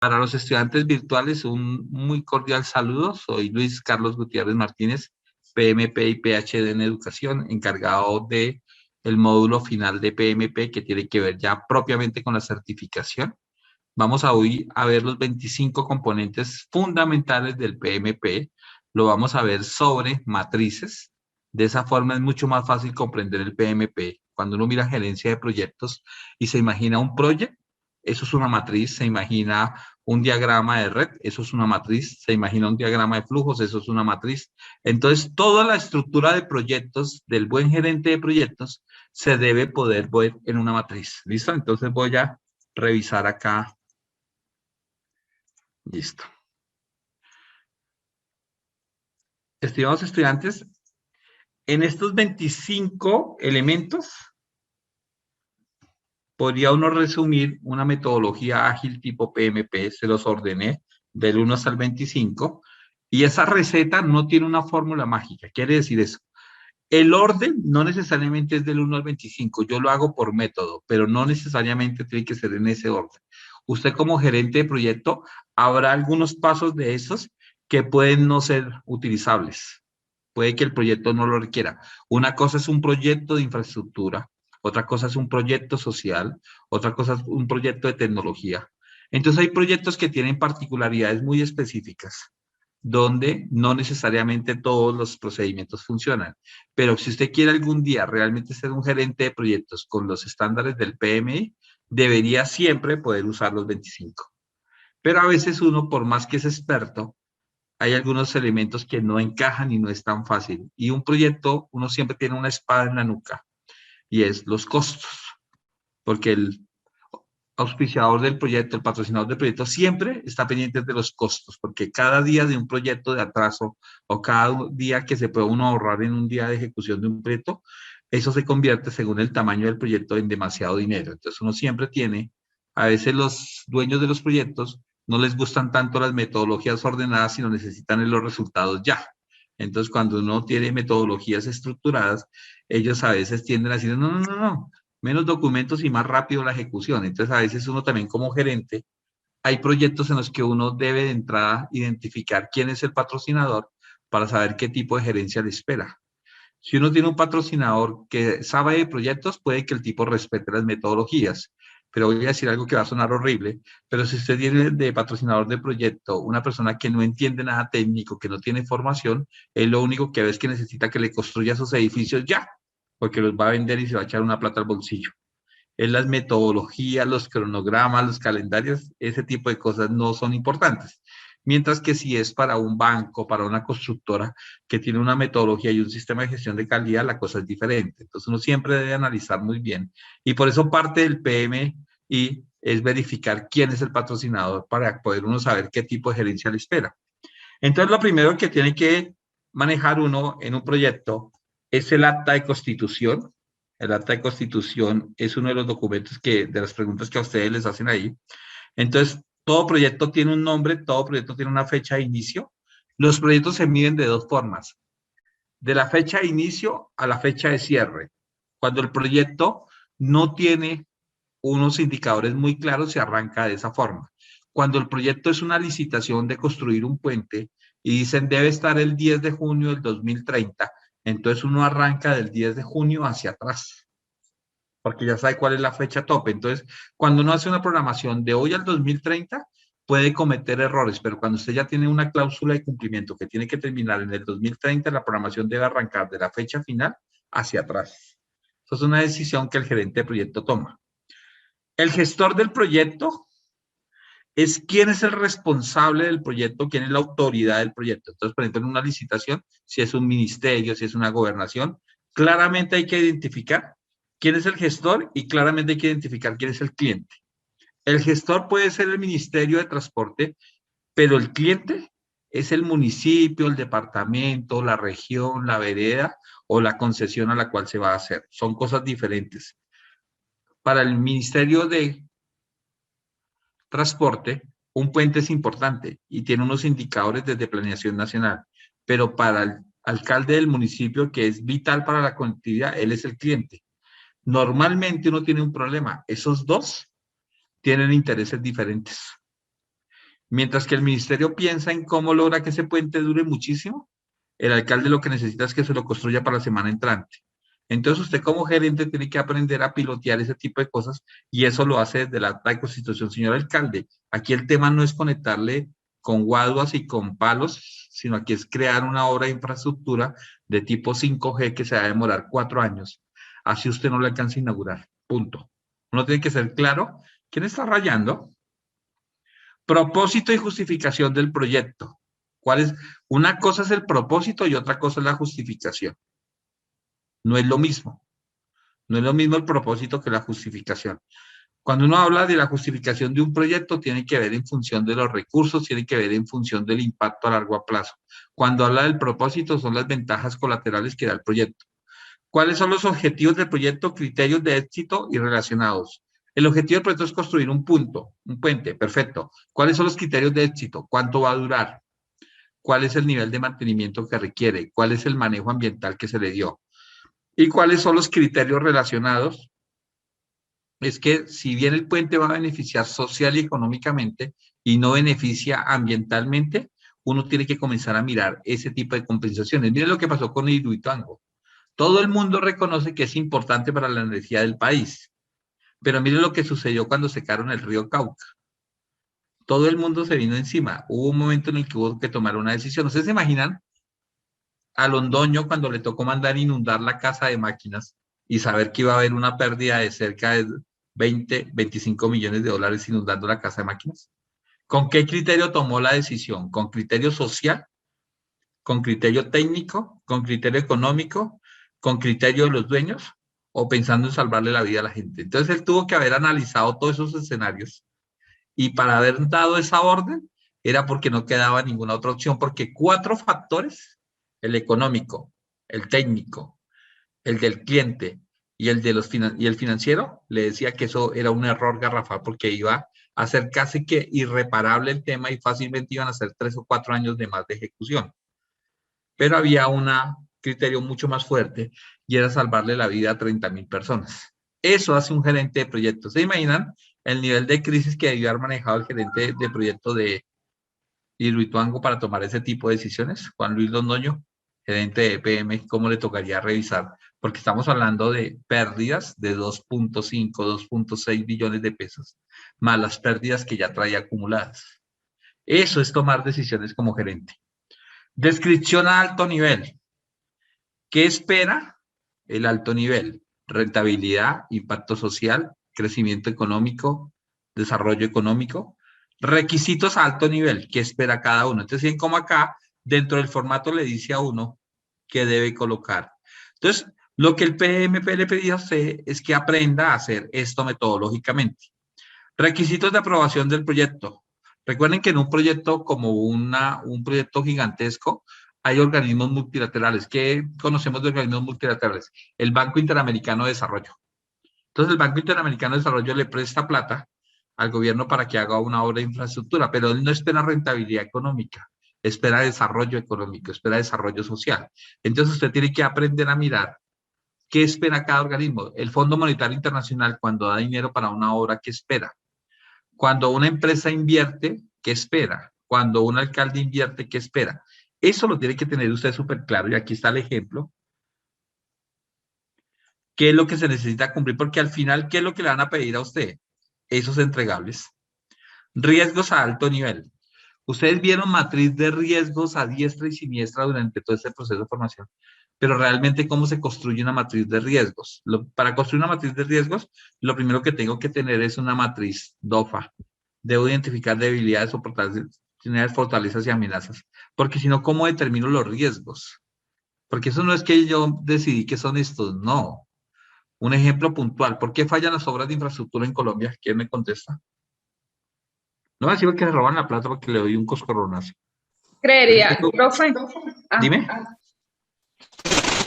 Para los estudiantes virtuales, un muy cordial saludo. Soy Luis Carlos Gutiérrez Martínez, PMP y PhD en Educación, encargado de el módulo final de PMP que tiene que ver ya propiamente con la certificación. Vamos a hoy a ver los 25 componentes fundamentales del PMP. Lo vamos a ver sobre matrices. De esa forma es mucho más fácil comprender el PMP. Cuando uno mira gerencia de proyectos y se imagina un proyecto, eso es una matriz. Se imagina un diagrama de red, eso es una matriz. Se imagina un diagrama de flujos, eso es una matriz. Entonces, toda la estructura de proyectos del buen gerente de proyectos se debe poder ver en una matriz. ¿Listo? Entonces voy a revisar acá. Listo. Estimados estudiantes, en estos 25 elementos podría uno resumir una metodología ágil tipo PMP, se los ordené del 1 hasta el 25, y esa receta no tiene una fórmula mágica. Quiere decir eso. El orden no necesariamente es del 1 al 25, yo lo hago por método, pero no necesariamente tiene que ser en ese orden. Usted como gerente de proyecto, habrá algunos pasos de esos que pueden no ser utilizables. Puede que el proyecto no lo requiera. Una cosa es un proyecto de infraestructura, otra cosa es un proyecto social, otra cosa es un proyecto de tecnología. Entonces hay proyectos que tienen particularidades muy específicas, donde no necesariamente todos los procedimientos funcionan. Pero si usted quiere algún día realmente ser un gerente de proyectos con los estándares del PMI, debería siempre poder usar los 25. Pero a veces uno, por más que es experto, hay algunos elementos que no encajan y no es tan fácil. Y un proyecto, uno siempre tiene una espada en la nuca, y es los costos, porque el auspiciador del proyecto, el patrocinador del proyecto, siempre está pendiente de los costos, porque cada día de un proyecto de atraso o cada día que se puede uno ahorrar en un día de ejecución de un proyecto, eso se convierte, según el tamaño del proyecto, en demasiado dinero. Entonces uno siempre tiene, a veces los dueños de los proyectos no les gustan tanto las metodologías ordenadas, sino necesitan los resultados ya. Entonces, cuando uno tiene metodologías estructuradas, ellos a veces tienden a decir, no, no, no, no, menos documentos y más rápido la ejecución. Entonces, a veces uno también como gerente, hay proyectos en los que uno debe de entrada identificar quién es el patrocinador para saber qué tipo de gerencia le espera. Si uno tiene un patrocinador que sabe de proyectos, puede que el tipo respete las metodologías. Pero voy a decir algo que va a sonar horrible, pero si usted tiene de patrocinador de proyecto una persona que no entiende nada técnico, que no tiene formación, él lo único que ve es que necesita que le construya sus edificios ya, porque los va a vender y se va a echar una plata al bolsillo. Es las metodologías, los cronogramas, los calendarios, ese tipo de cosas no son importantes. Mientras que si es para un banco, para una constructora que tiene una metodología y un sistema de gestión de calidad, la cosa es diferente. Entonces uno siempre debe analizar muy bien. Y por eso parte del PMI es verificar quién es el patrocinador para poder uno saber qué tipo de gerencia le espera. Entonces lo primero que tiene que manejar uno en un proyecto es el acta de constitución. El acta de constitución es uno de los documentos de las preguntas que a ustedes les hacen ahí. Entonces, todo proyecto tiene un nombre, todo proyecto tiene una fecha de inicio. Los proyectos se miden de dos formas, de la fecha de inicio a la fecha de cierre. Cuando el proyecto no tiene unos indicadores muy claros, se arranca de esa forma. Cuando el proyecto es una licitación de construir un puente y dicen debe estar el 10 de junio del 2030, entonces uno arranca del 10 de junio hacia atrás, porque ya sabe cuál es la fecha tope. Entonces, cuando uno hace una programación de hoy al 2030, puede cometer errores, pero cuando usted ya tiene una cláusula de cumplimiento que tiene que terminar en el 2030, la programación debe arrancar de la fecha final hacia atrás. Eso es una decisión que el gerente de proyecto toma. El gestor del proyecto es quién es el responsable del proyecto, quién es la autoridad del proyecto. Entonces, por ejemplo, en una licitación, si es un ministerio, si es una gobernación, claramente hay que identificar quién es el gestor y claramente hay que identificar quién es el cliente. El gestor puede ser el Ministerio de Transporte, pero el cliente es el municipio, el departamento, la región, la vereda o la concesión a la cual se va a hacer. Son cosas diferentes. Para el Ministerio de Transporte, un puente es importante y tiene unos indicadores desde planeación nacional, pero para el alcalde del municipio, que es vital para la conectividad, él es el cliente. Normalmente uno tiene un problema, esos dos tienen intereses diferentes. Mientras que el ministerio piensa en cómo logra que ese puente dure muchísimo, el alcalde lo que necesita es que se lo construya para la semana entrante. Entonces usted como gerente tiene que aprender a pilotear ese tipo de cosas y eso lo hace desde la acta de constitución. Señor alcalde, aquí el tema no es conectarle con guaduas y con palos, sino aquí es crear una obra de infraestructura de tipo 5G que se va a demorar 4 años. Así usted no lo alcanza a inaugurar. Punto. Uno tiene que ser claro. ¿Quién está rayando? Propósito y justificación del proyecto. ¿Cuál es? Una cosa es el propósito y otra cosa es la justificación. No es lo mismo. No es lo mismo el propósito que la justificación. Cuando uno habla de la justificación de un proyecto, tiene que ver en función de los recursos, tiene que ver en función del impacto a largo plazo. Cuando habla del propósito, son las ventajas colaterales que da el proyecto. ¿Cuáles son los objetivos del proyecto, criterios de éxito y relacionados? El objetivo del proyecto es construir un punto, un puente, perfecto. ¿Cuáles son los criterios de éxito? ¿Cuánto va a durar? ¿Cuál es el nivel de mantenimiento que requiere? ¿Cuál es el manejo ambiental que se le dio? ¿Y cuáles son los criterios relacionados? Es que si bien el puente va a beneficiar social y económicamente y no beneficia ambientalmente, uno tiene que comenzar a mirar ese tipo de compensaciones. Miren lo que pasó con Hidroituango. Todo el mundo reconoce que es importante para la energía del país, pero miren lo que sucedió cuando secaron el río Cauca. Todo el mundo se vino encima. Hubo un momento en el que hubo que tomar una decisión. ¿Ustedes se imaginan a Londoño cuando le tocó mandar inundar la casa de máquinas y saber que iba a haber una pérdida de cerca de 20, 25 millones de dólares inundando la casa de máquinas? ¿Con qué criterio tomó la decisión? ¿Con criterio social? ¿Con criterio técnico? ¿Con criterio económico? ¿Con criterio de los dueños? ¿O pensando en salvarle la vida a la gente? Entonces él tuvo que haber analizado todos esos escenarios y para haber dado esa orden era porque no quedaba ninguna otra opción, porque 4 factores, el económico, el técnico, el del cliente y y el financiero, le decía que eso era un error garrafal porque iba a ser casi que irreparable el tema y fácilmente iban a ser 3 o 4 años de más de ejecución. Pero había un criterio mucho más fuerte y era salvarle la vida a 30.000 personas. Eso hace un gerente de proyectos. ¿Se imaginan el nivel de crisis que debió haber manejado el gerente de proyecto de Hidroituango para tomar ese tipo de decisiones? Juan Luis Londoño, gerente de EPM, ¿cómo le tocaría revisar? Porque estamos hablando de pérdidas de 2.5, 2.6 billones de pesos, más las pérdidas que ya traía acumuladas. Eso es tomar decisiones como gerente. Descripción a alto nivel. ¿Qué espera el alto nivel? Rentabilidad, impacto social, crecimiento económico, desarrollo económico. Requisitos a alto nivel. ¿Qué espera cada uno? Entonces, bien como acá, dentro del formato le dice a uno qué debe colocar. Entonces, lo que el PMP le pedía a usted es que aprenda a hacer esto metodológicamente. Requisitos de aprobación del proyecto. Recuerden que en un proyecto como un proyecto gigantesco, hay organismos multilaterales. ¿Qué conocemos de organismos multilaterales? El Banco Interamericano de Desarrollo. Entonces, el Banco Interamericano de Desarrollo le presta plata al gobierno para que haga una obra de infraestructura, pero él no espera rentabilidad económica, espera desarrollo económico, espera desarrollo social. Entonces, usted tiene que aprender a mirar qué espera cada organismo. El Fondo Monetario Internacional, cuando da dinero para una obra, ¿qué espera? Cuando una empresa invierte, ¿qué espera? Cuando un alcalde invierte, ¿qué espera? Eso lo tiene que tener usted súper claro. Y aquí está el ejemplo. ¿Qué es lo que se necesita cumplir? Porque al final, ¿qué es lo que le van a pedir a usted? Esos entregables. Riesgos a alto nivel. Ustedes vieron matriz de riesgos a diestra y siniestra durante todo este proceso de formación, pero realmente cómo se construye una matriz de riesgos. Para construir una matriz de riesgos, lo primero que tengo que tener es una matriz DOFA. Debo identificar debilidades, fortalezas y amenazas, porque si no, ¿cómo determino los riesgos? Porque eso no es que yo decidí que son estos, no. Un ejemplo puntual, ¿por qué fallan las obras de infraestructura en Colombia? ¿Quién me contesta? No va a decir que se roban la plata porque le doy un coscorronazo. Creería, profe, Dime.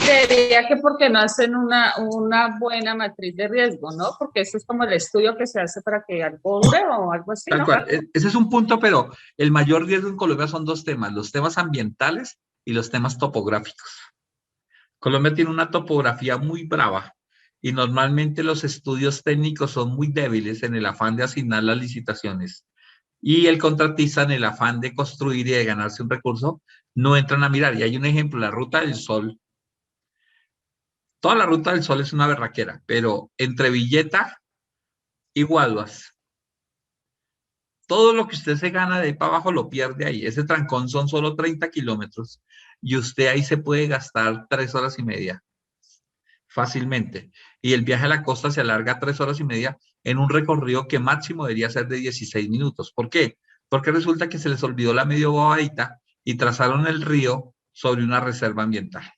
creería que porque no hacen una buena matriz de riesgo, ¿no? Porque eso es como el estudio que se hace para que algo dure o algo así, Tal ¿no? cual. Ese es un punto, pero el mayor riesgo en Colombia son dos temas, los temas ambientales y los temas topográficos. Colombia tiene una topografía muy brava y normalmente los estudios técnicos son muy débiles en el afán de asignar las licitaciones. Y el contratista, en el afán de construir y de ganarse un recurso, no entran a mirar. Y hay un ejemplo, la Ruta del Sol. Toda la Ruta del Sol es una berraquera, pero entre Villeta y Guaduas, todo lo que usted se gana de ahí para abajo lo pierde ahí. Ese trancón son solo 30 kilómetros y usted ahí se puede gastar 3 horas y media fácilmente. Y el viaje a la costa se alarga 3 horas y media en un recorrido que máximo debería ser de 16 minutos. ¿Por qué? Porque resulta que se les olvidó la medio bobadita y trazaron el río sobre una reserva ambiental.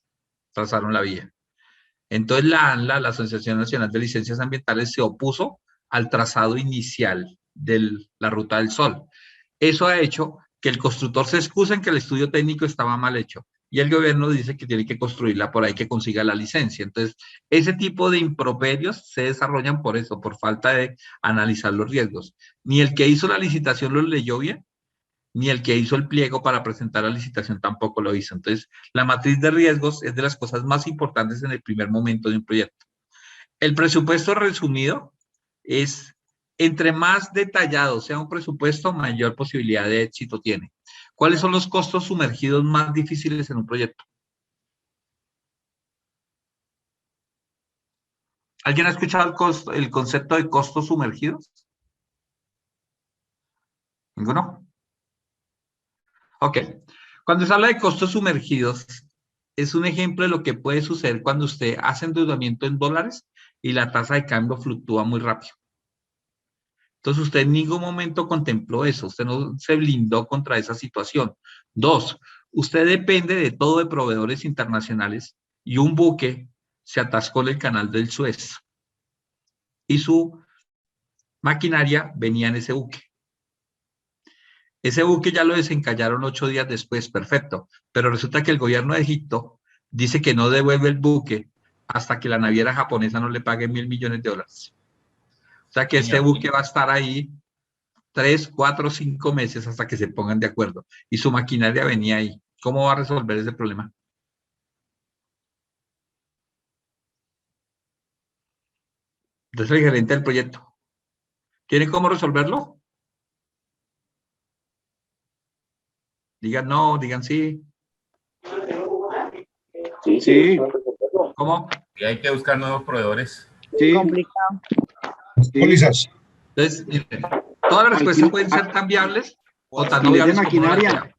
Trazaron la vía. Entonces la ANLA, la Asociación Nacional de Licencias Ambientales, se opuso al trazado inicial de la Ruta del Sol. Eso ha hecho que el constructor se excuse en que el estudio técnico estaba mal hecho y el gobierno dice que tiene que construirla por ahí que consiga la licencia. Entonces, ese tipo de improperios se desarrollan por eso, por falta de analizar los riesgos. Ni el que hizo la licitación lo leyó bien, ni el que hizo el pliego para presentar la licitación tampoco lo hizo. Entonces, la matriz de riesgos es de las cosas más importantes en el primer momento de un proyecto. El presupuesto resumido es, entre más detallado sea un presupuesto, mayor posibilidad de éxito tiene. ¿Cuáles son los costos sumergidos más difíciles en un proyecto? ¿Alguien ha escuchado el concepto de costos sumergidos? ¿Ninguno? Ok. Cuando se habla de costos sumergidos, es un ejemplo de lo que puede suceder cuando usted hace endeudamiento en dólares y la tasa de cambio fluctúa muy rápido. Entonces usted en ningún momento contempló eso, usted no se blindó contra esa situación. Dos, usted depende de todo de proveedores internacionales y un buque se atascó en el canal del Suez y su maquinaria venía en ese buque. Ese buque ya lo desencallaron 8 días después, perfecto, pero resulta que el gobierno de Egipto dice que no devuelve el buque hasta que la naviera japonesa no le pague $1.000 millones. O sea que este Señor. buque va a estar ahí 3, 4, 5 meses hasta que se pongan de acuerdo. Y su maquinaria venía ahí. ¿Cómo va a resolver ese problema? Entonces el gerente del proyecto. ¿Quieren cómo resolverlo? Digan no, digan sí. Sí. ¿Cómo? Y hay que buscar nuevos proveedores. Sí. Complicado. Pólizas. Entonces, miren, todas las respuestas pueden ser tan viables o tan no Alquiler de viables como una maquinaria. sea.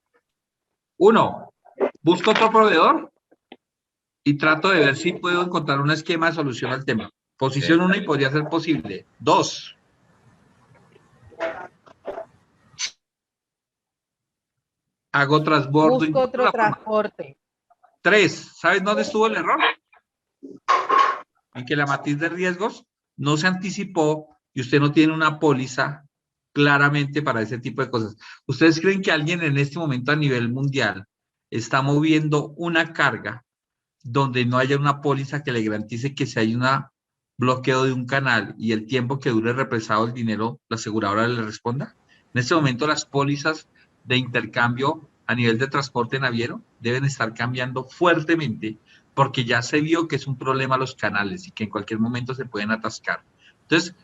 Uno, busco otro proveedor y trato de ver si puedo encontrar un esquema de solución al tema. Posición 1 y podría ser posible. 2, hago transbordo. Busco otro transporte. 3, ¿sabes dónde estuvo el error? En que la matriz de riesgos no se anticipó y usted no tiene una póliza claramente para ese tipo de cosas. ¿Ustedes creen que alguien en este momento a nivel mundial está moviendo una carga donde no haya una póliza que le garantice que si hay un bloqueo de un canal y el tiempo que dure represado el dinero, la aseguradora le responda? En este momento las pólizas de intercambio a nivel de transporte naviero deben estar cambiando fuertemente porque ya se vio que es un problema los canales y que en cualquier momento se pueden atascar. Entonces,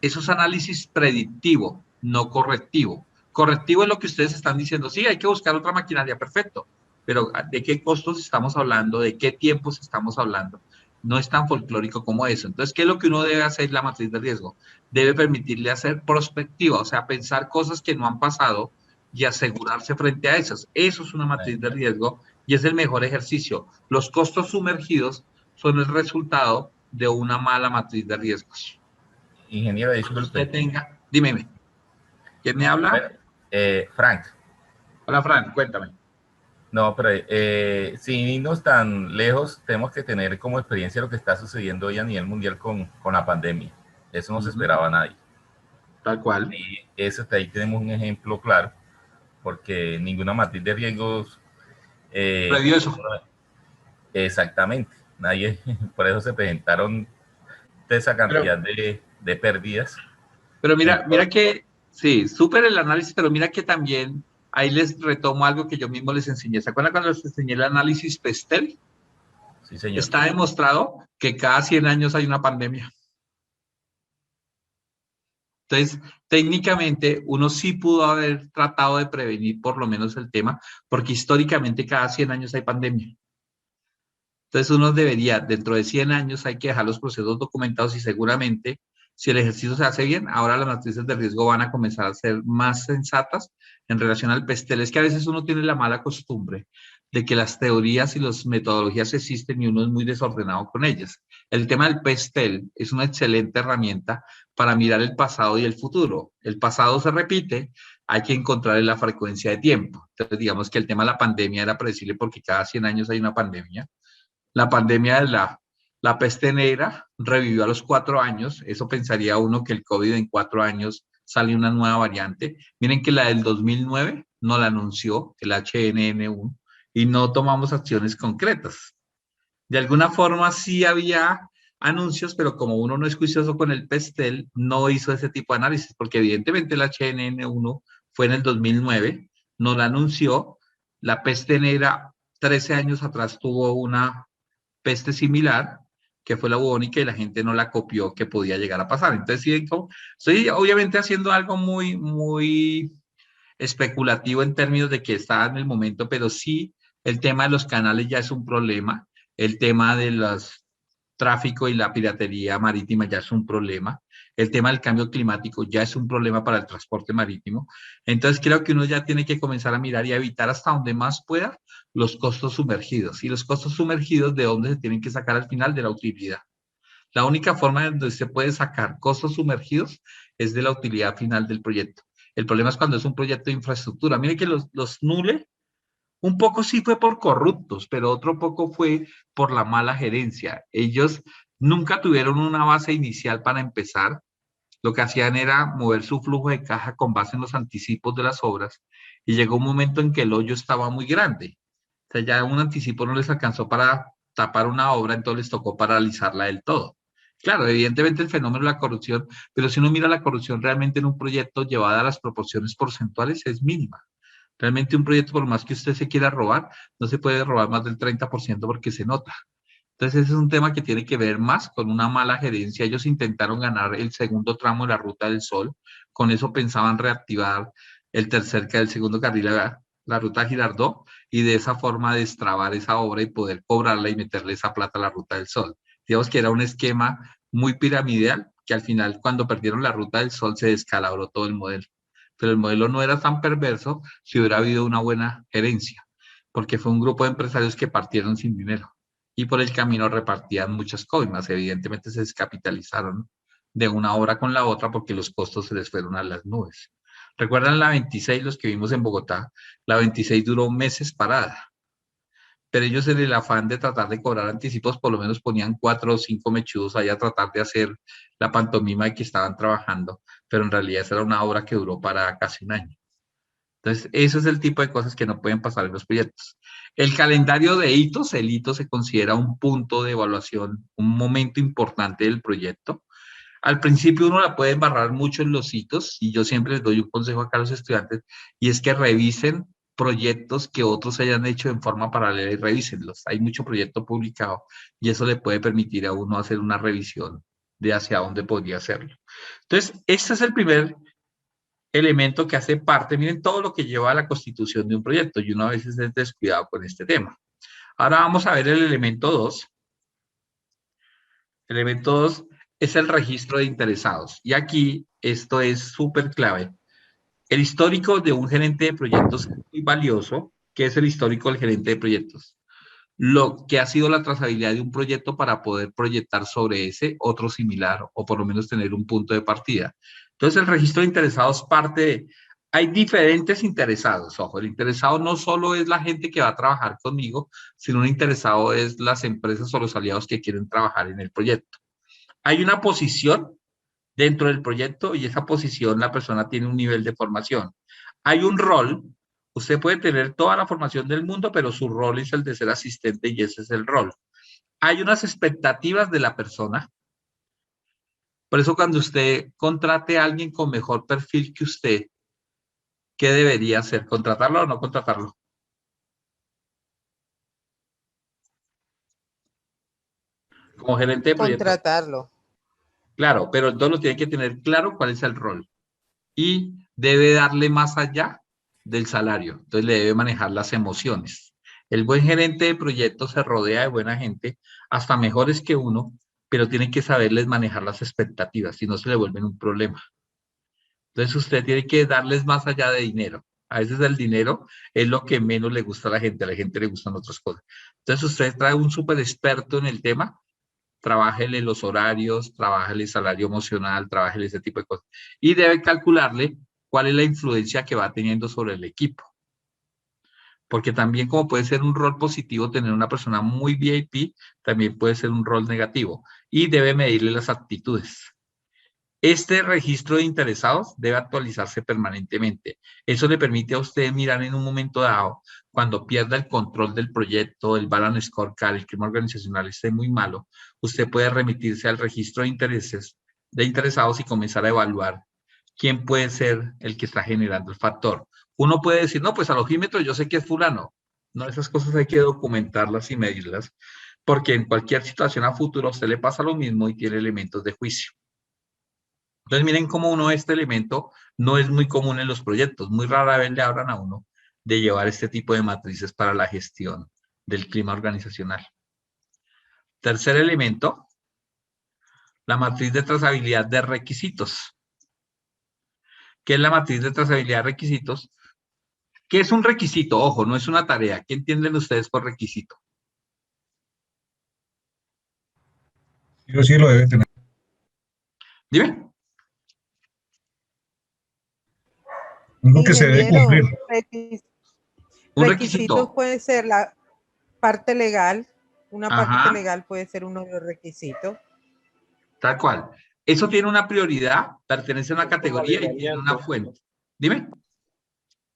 eso es análisis predictivo, no correctivo. Correctivo es lo que ustedes están diciendo, sí, hay que buscar otra maquinaria, perfecto, pero ¿de qué costos estamos hablando? ¿De qué tiempos estamos hablando? No es tan folclórico como eso. Entonces, ¿qué es lo que uno debe hacer la matriz de riesgo? Debe permitirle hacer prospectiva, o sea, pensar cosas que no han pasado y asegurarse frente a esas. Eso es una matriz de riesgo y es el mejor ejercicio. Los costos sumergidos son el resultado de una mala matriz de riesgos. Ingeniero, Cuando usted disculpe. tenga, dime, ¿quién me habla? Frank. Hola, Frank, cuéntame. No, pero sin irnos tan lejos, tenemos que tener como experiencia lo que está sucediendo hoy a nivel mundial con la pandemia. Eso no se esperaba a nadie. Tal cual. Y eso, ahí tenemos un ejemplo claro, porque ninguna matriz de riesgos... Previó eso. Exactamente. Nadie, por eso se presentaron esa cantidad de pérdidas. Pero mira que, sí, súper el análisis, pero mira que también ahí les retomo algo que yo mismo les enseñé. ¿Se acuerdan cuando les enseñé el análisis Pestel? Sí, señor. Está demostrado que cada 100 años hay una pandemia. Entonces, técnicamente, uno sí pudo haber tratado de prevenir por lo menos el tema, porque históricamente cada 100 años hay pandemia. Entonces, uno debería, dentro de 100 años, hay que dejar los procesos documentados y seguramente, si el ejercicio se hace bien, ahora las matrices de riesgo van a comenzar a ser más sensatas en relación al PESTEL. Es que a veces uno tiene la mala costumbre de que las teorías y las metodologías existen y uno es muy desordenado con ellas. El tema del PESTEL es una excelente herramienta para mirar el pasado y el futuro. El pasado se repite, hay que encontrar la frecuencia de tiempo. Entonces, digamos que el tema de la pandemia era predecible porque cada 100 años hay una pandemia. La pandemia de la peste negra revivió a los 4 años. Eso pensaría uno que el COVID en 4 años sale una nueva variante. Miren que la del 2009 no la anunció, el HNN1, y no tomamos acciones concretas. De alguna forma sí había anuncios, pero como uno no es juicioso con el PESTEL, no hizo ese tipo de análisis, porque evidentemente el HNN1 fue en el 2009, no la anunció. La peste negra 13 años atrás tuvo una peste similar, que fue la bubónica, y la gente no la copió que podía llegar a pasar. Entonces, sí, estoy obviamente haciendo algo muy especulativo en términos de que está en el momento, pero sí, el tema de los canales ya es un problema, el tema de los tráfico y la piratería marítima ya es un problema, el tema del cambio climático ya es un problema para el transporte marítimo. Entonces creo que uno ya tiene que comenzar a mirar y a evitar hasta donde más pueda los costos sumergidos. Y los costos sumergidos, ¿de dónde se tienen que sacar al final? De la utilidad. La única forma en donde se puede sacar costos sumergidos es de la utilidad final del proyecto. El problema es cuando es un proyecto de infraestructura. Mire que los NULE, un poco sí fue por corruptos, pero otro poco fue por la mala gerencia. Ellos nunca tuvieron una base inicial para empezar. Lo que hacían era mover su flujo de caja con base en los anticipos de las obras y llegó un momento en que el hoyo estaba muy grande. O sea, ya un anticipo no les alcanzó para tapar una obra, entonces les tocó paralizarla del todo. Claro, evidentemente el fenómeno de la corrupción, pero si uno mira la corrupción realmente en un proyecto llevada a las proporciones porcentuales es mínima. Realmente un proyecto, por más que usted se quiera robar, no se puede robar más del 30% porque se nota. Entonces ese es un tema que tiene que ver más con una mala gerencia. Ellos intentaron ganar el segundo tramo de la Ruta del Sol, con eso pensaban reactivar el segundo carril, la Ruta Girardot, y de esa forma destrabar esa obra y poder cobrarla y meterle esa plata a la Ruta del Sol. Digamos que era un esquema muy piramidal, que al final cuando perdieron la Ruta del Sol se descalabró todo el modelo. Pero el modelo no era tan perverso si hubiera habido una buena gerencia, porque fue un grupo de empresarios que partieron sin dinero y por el camino repartían muchas coimas. Evidentemente se descapitalizaron de una obra con la otra porque los costos se les fueron a las nubes. ¿Recuerdan la 26, los que vimos en Bogotá? La 26 duró meses parada, pero ellos en el afán de tratar de cobrar anticipos, por lo menos ponían 4 o 5 mechudos ahí a tratar de hacer la pantomima de que estaban trabajando, pero en realidad esa era una obra que duró para casi un año. Entonces, eso es el tipo de cosas que no pueden pasar en los proyectos. El calendario de hitos, el hito se considera un punto de evaluación, un momento importante del proyecto. Al principio uno la puede embarrar mucho en los hitos y yo siempre les doy un consejo acá a los estudiantes y es que revisen proyectos que otros hayan hecho en forma paralela y revísenlos. Hay mucho proyecto publicado y eso le puede permitir a uno hacer una revisión de hacia dónde podría hacerlo. Entonces, este es el primer elemento que hace parte, miren todo lo que lleva a la constitución de un proyecto y uno a veces es descuidado con este tema. Ahora vamos a ver el elemento 2. El elemento 2 es el registro de interesados y aquí esto es súper clave. El histórico de un gerente de proyectos es muy valioso. ¿Qué es el histórico del gerente de proyectos? Lo que ha sido la trazabilidad de un proyecto para poder proyectar sobre ese otro similar o por lo menos tener un punto de partida. Entonces el registro de interesados parte de, hay diferentes interesados, ojo, el interesado no solo es la gente que va a trabajar conmigo, sino un interesado es las empresas o los aliados que quieren trabajar en el proyecto. Hay una posición dentro del proyecto y esa posición la persona tiene un nivel de formación. Hay un rol. Usted puede tener toda la formación del mundo, pero su rol es el de ser asistente y ese es el rol. Hay unas expectativas de la persona. Por eso cuando usted contrate a alguien con mejor perfil que usted, ¿qué debería hacer? ¿Contratarlo o no contratarlo? Como gerente de proyecto. Contratarlo. Claro, pero el dono tiene que tener claro cuál es el rol y debe darle más allá del salario. Entonces le debe manejar las emociones. El buen gerente de proyectos se rodea de buena gente, hasta mejores que uno, pero tiene que saberles manejar las expectativas, si no se le vuelven un problema. Entonces usted tiene que darles más allá de dinero. A veces el dinero es lo que menos le gusta a la gente le gustan otras cosas. Entonces usted trae un súper experto en el tema, trabájele los horarios, trabájele el salario emocional, trabájele ese tipo de cosas. Y debe calcularle cuál es la influencia que va teniendo sobre el equipo. Porque también como puede ser un rol positivo tener una persona muy VIP, también puede ser un rol negativo. Y debe medirle las actitudes. Este registro de interesados debe actualizarse permanentemente. Eso le permite a usted mirar en un momento dado, cuando pierda el control del proyecto, el balance scorecard, el clima organizacional esté muy malo, usted puede remitirse al registro de interesados y comenzar a evaluar quién puede ser el que está generando el factor. Uno puede decir, no, pues al ojímetro yo sé que es fulano. No, esas cosas hay que documentarlas y medirlas, porque en cualquier situación a futuro a usted le pasa lo mismo y tiene elementos de juicio. Entonces miren cómo este elemento no es muy común en los proyectos. Muy rara vez le hablan a uno de llevar este tipo de matrices para la gestión del clima organizacional. Tercer elemento, la matriz de trazabilidad de requisitos. ¿Qué es la matriz de trazabilidad de requisitos? ¿Qué es un requisito? Ojo, no es una tarea. ¿Qué entienden ustedes por requisito? Yo sí lo debe tener. Dime. Uno que se debe cumplir. Un Requisitos requisito. puede ser la parte legal, una Ajá. parte legal puede ser uno de los requisitos. Tal cual. Eso tiene una prioridad, pertenece a una categoría y tiene una fuente. Dime.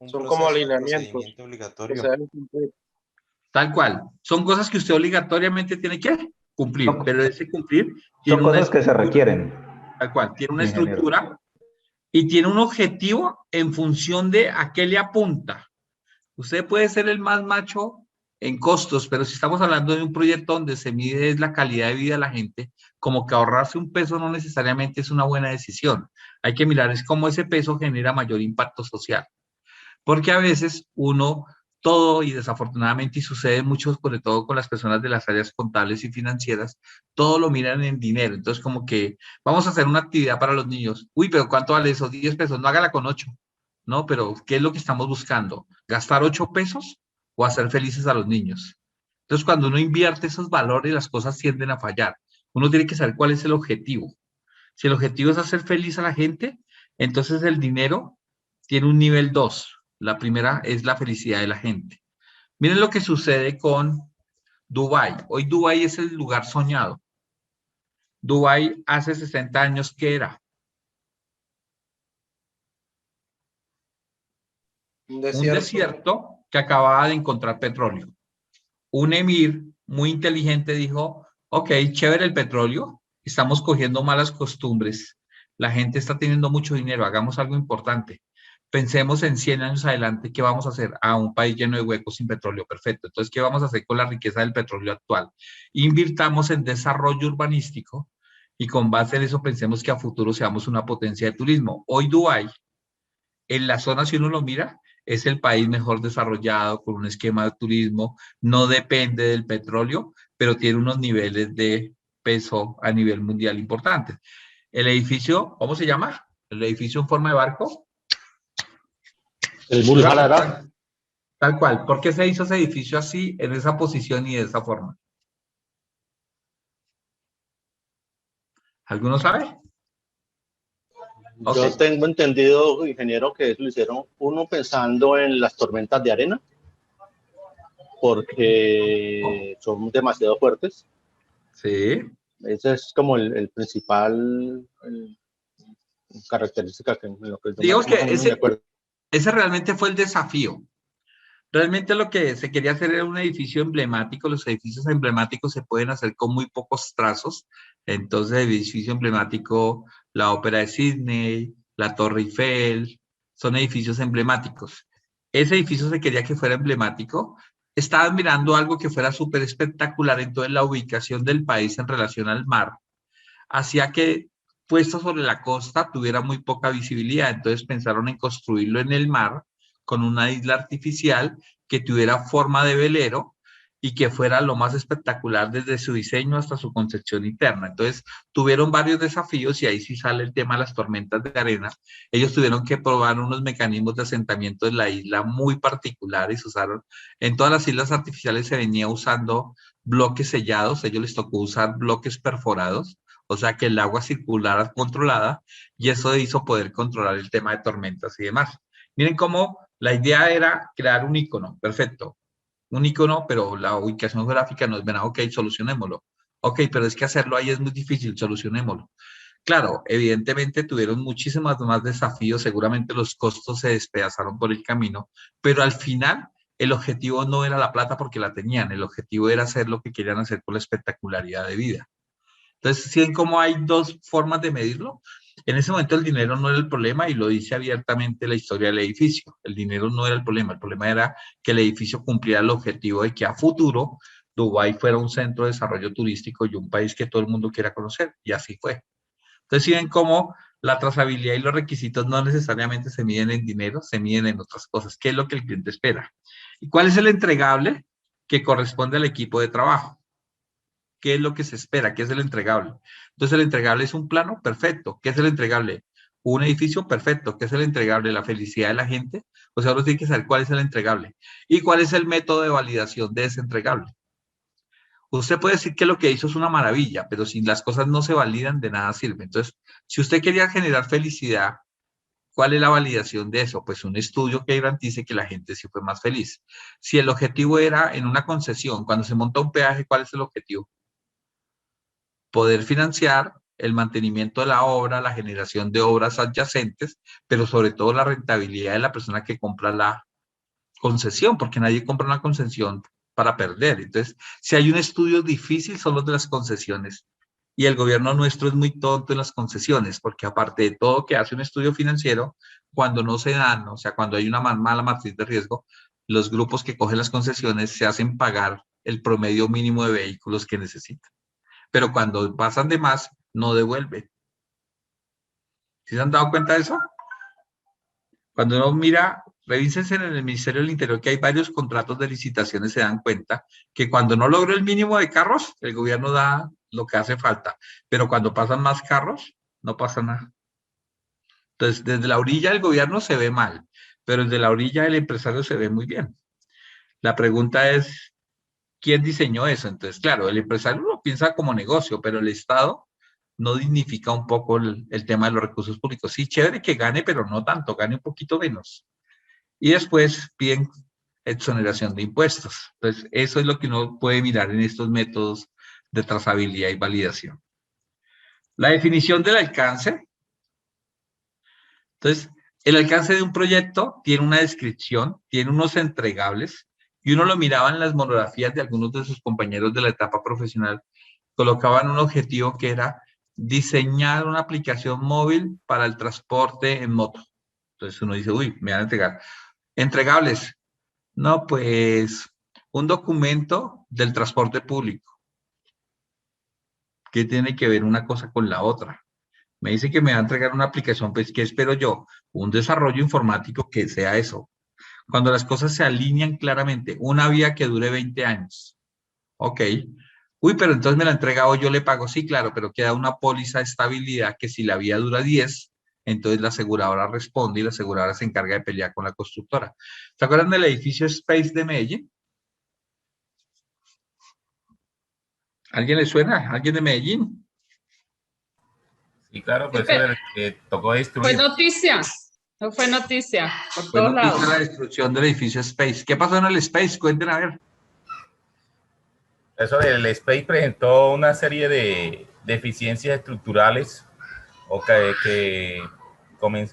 Son como alineamientos. Obligatorio. Tal cual. Son cosas que usted obligatoriamente tiene que cumplir, pero ese cumplir tiene Son cosas que se requieren. Tal cual. Tiene una Ingeniero. estructura y tiene un objetivo en función de a qué le apunta. Usted puede ser el más macho en costos, pero si estamos hablando de un proyecto donde se mide es la calidad de vida de la gente, como que ahorrarse un peso no necesariamente es una buena decisión. Hay que mirar es cómo ese peso genera mayor impacto social. Porque a veces uno, todo, y desafortunadamente, y sucede mucho, sobre todo con las personas de las áreas contables y financieras, todo lo miran en dinero. Entonces, como que vamos a hacer una actividad para los niños. Uy, pero ¿cuánto vale eso? 10 pesos, no hágala con 8. No, pero ¿qué es lo que estamos buscando? ¿Gastar 8 pesos o hacer felices a los niños? Entonces, cuando uno invierte esos valores, las cosas tienden a fallar. Uno tiene que saber cuál es el objetivo. Si el objetivo es hacer feliz a la gente, entonces el dinero tiene un nivel 2. La primera es la felicidad de la gente. Miren lo que sucede con Dubái. Hoy Dubái es el lugar soñado. Dubái hace 60 años, ¿qué era? Un desierto que acababa de encontrar petróleo. Un emir muy inteligente dijo, ok, chévere el petróleo, estamos cogiendo malas costumbres, la gente está teniendo mucho dinero, hagamos algo importante. Pensemos en 100 años adelante, ¿qué vamos a hacer? Un país lleno de huecos sin petróleo, perfecto. Entonces, ¿qué vamos a hacer con la riqueza del petróleo actual? Invirtamos en desarrollo urbanístico y con base en eso pensemos que a futuro seamos una potencia de turismo. Hoy Dubái, en la zona, si uno lo mira, es el país mejor desarrollado, con un esquema de turismo, no depende del petróleo, pero tiene unos niveles de peso a nivel mundial importantes. El edificio, ¿cómo se llama? El edificio en forma de barco. El Burj Al Arab. Tal cual. ¿Por qué se hizo ese edificio así, en esa posición y de esa forma? ¿Alguno sabe? Yo tengo entendido, ingeniero, que eso lo hicieron uno pensando en las tormentas de arena, porque son demasiado fuertes. Sí. Esa es como el principal característica que en lo que yo digamos que me acuerdo. Ese realmente fue el desafío. Realmente lo que se quería hacer era un edificio emblemático. Los edificios emblemáticos se pueden hacer con muy pocos trazos. Entonces, el edificio emblemático, la Ópera de Sydney, la Torre Eiffel, son edificios emblemáticos. Ese edificio se quería que fuera emblemático. Estaban mirando algo que fuera súper espectacular. Entonces, la ubicación del país en relación al mar hacía que puesto sobre la costa tuviera muy poca visibilidad. Entonces pensaron en construirlo en el mar con una isla artificial que tuviera forma de velero y que fuera lo más espectacular desde su diseño hasta su concepción interna. Entonces tuvieron varios desafíos y ahí sí sale el tema de las tormentas de arena. Ellos tuvieron que probar unos mecanismos de asentamiento en la isla muy particulares. Usaron, en todas las islas artificiales se venía usando bloques sellados, a ellos les tocó usar bloques perforados, o sea que el agua circulara controlada, y eso hizo poder controlar el tema de tormentas y demás. Miren cómo la idea era crear un icono, perfecto, un icono, pero la ubicación geográfica no es buena, ok, solucionémoslo. Ok, pero es que hacerlo ahí es muy difícil, solucionémoslo. Claro, evidentemente tuvieron muchísimos más desafíos, seguramente los costos se despedazaron por el camino, pero al final el objetivo no era la plata porque la tenían, el objetivo era hacer lo que querían hacer con la espectacularidad de vida. Entonces, ¿sí ven cómo hay dos formas de medirlo? En ese momento el dinero no era el problema y lo dice abiertamente la historia del edificio. El dinero no era el problema era que el edificio cumpliera el objetivo de que a futuro Dubái fuera un centro de desarrollo turístico y un país que todo el mundo quiera conocer, y así fue. Entonces, ¿sí ven cómo la trazabilidad y los requisitos no necesariamente se miden en dinero, se miden en otras cosas? ¿Qué es lo que el cliente espera? ¿Y cuál es el entregable que corresponde al equipo de trabajo? ¿Qué es lo que se espera? ¿Qué es el entregable? Entonces, el entregable es un plano, perfecto. ¿Qué es el entregable? Un edificio, perfecto. ¿Qué es el entregable? La felicidad de la gente. O sea, uno tiene que saber cuál es el entregable y cuál es el método de validación de ese entregable. Usted puede decir que lo que hizo es una maravilla, pero si las cosas no se validan, de nada sirve. Entonces, si usted quería generar felicidad, ¿cuál es la validación de eso? Pues un estudio que garantice que la gente sí fue más feliz. Si el objetivo era en una concesión, cuando se monta un peaje, ¿cuál es el objetivo? Poder financiar el mantenimiento de la obra, la generación de obras adyacentes, pero sobre todo la rentabilidad de la persona que compra la concesión, porque nadie compra una concesión para perder. Entonces, si hay un estudio difícil, son los de las concesiones. Y el gobierno nuestro es muy tonto en las concesiones, porque aparte de todo que hace un estudio financiero, cuando no se dan, o sea, cuando hay una mala matriz de riesgo, los grupos que cogen las concesiones se hacen pagar el promedio mínimo de vehículos que necesitan. Pero cuando pasan de más, no devuelven. ¿Sí se han dado cuenta de eso? Cuando uno mira, revísense en el Ministerio del Interior que hay varios contratos de licitaciones, se dan cuenta que cuando no logró el mínimo de carros, el gobierno da lo que hace falta. Pero cuando pasan más carros, no pasa nada. Entonces, desde la orilla del gobierno se ve mal, pero desde la orilla del empresario se ve muy bien. La pregunta es, ¿quién diseñó eso? Entonces, claro, el empresario lo piensa como negocio, pero el Estado no dignifica un poco el tema de los recursos públicos. Sí, chévere que gane, pero no tanto, gane un poquito menos. Y después piden exoneración de impuestos. Entonces, eso es lo que uno puede mirar en estos métodos de trazabilidad y validación. La definición del alcance. Entonces, el alcance de un proyecto tiene una descripción, tiene unos entregables, y uno lo miraba en las monografías de algunos de sus compañeros de la etapa profesional, colocaban un objetivo que era diseñar una aplicación móvil para el transporte en moto. Entonces uno dice, uy, me van a entregar. Entregables. No, pues un documento del transporte público. ¿Qué tiene que ver una cosa con la otra? Me dice que me va a entregar una aplicación, pues ¿qué espero yo? Un desarrollo informático que sea eso. Cuando las cosas se alinean claramente, una vía que dure 20 años. Ok. Uy, pero entonces me la entrega o yo le pago. Sí, claro, pero queda una póliza de estabilidad que si la vía dura 10, entonces la aseguradora responde y la aseguradora se encarga de pelear con la constructora. ¿Se acuerdan del edificio Space de Medellín? ¿Alguien le suena? ¿Alguien de Medellín? Sí, claro, pues eso era el que tocó destruir. Fue noticia, no fue noticia por Fue todos noticia lados. la destrucción del edificio Space. ¿Qué pasó en el Space? Cuenten a ver. Eso del Space presentó una serie de deficiencias estructurales, o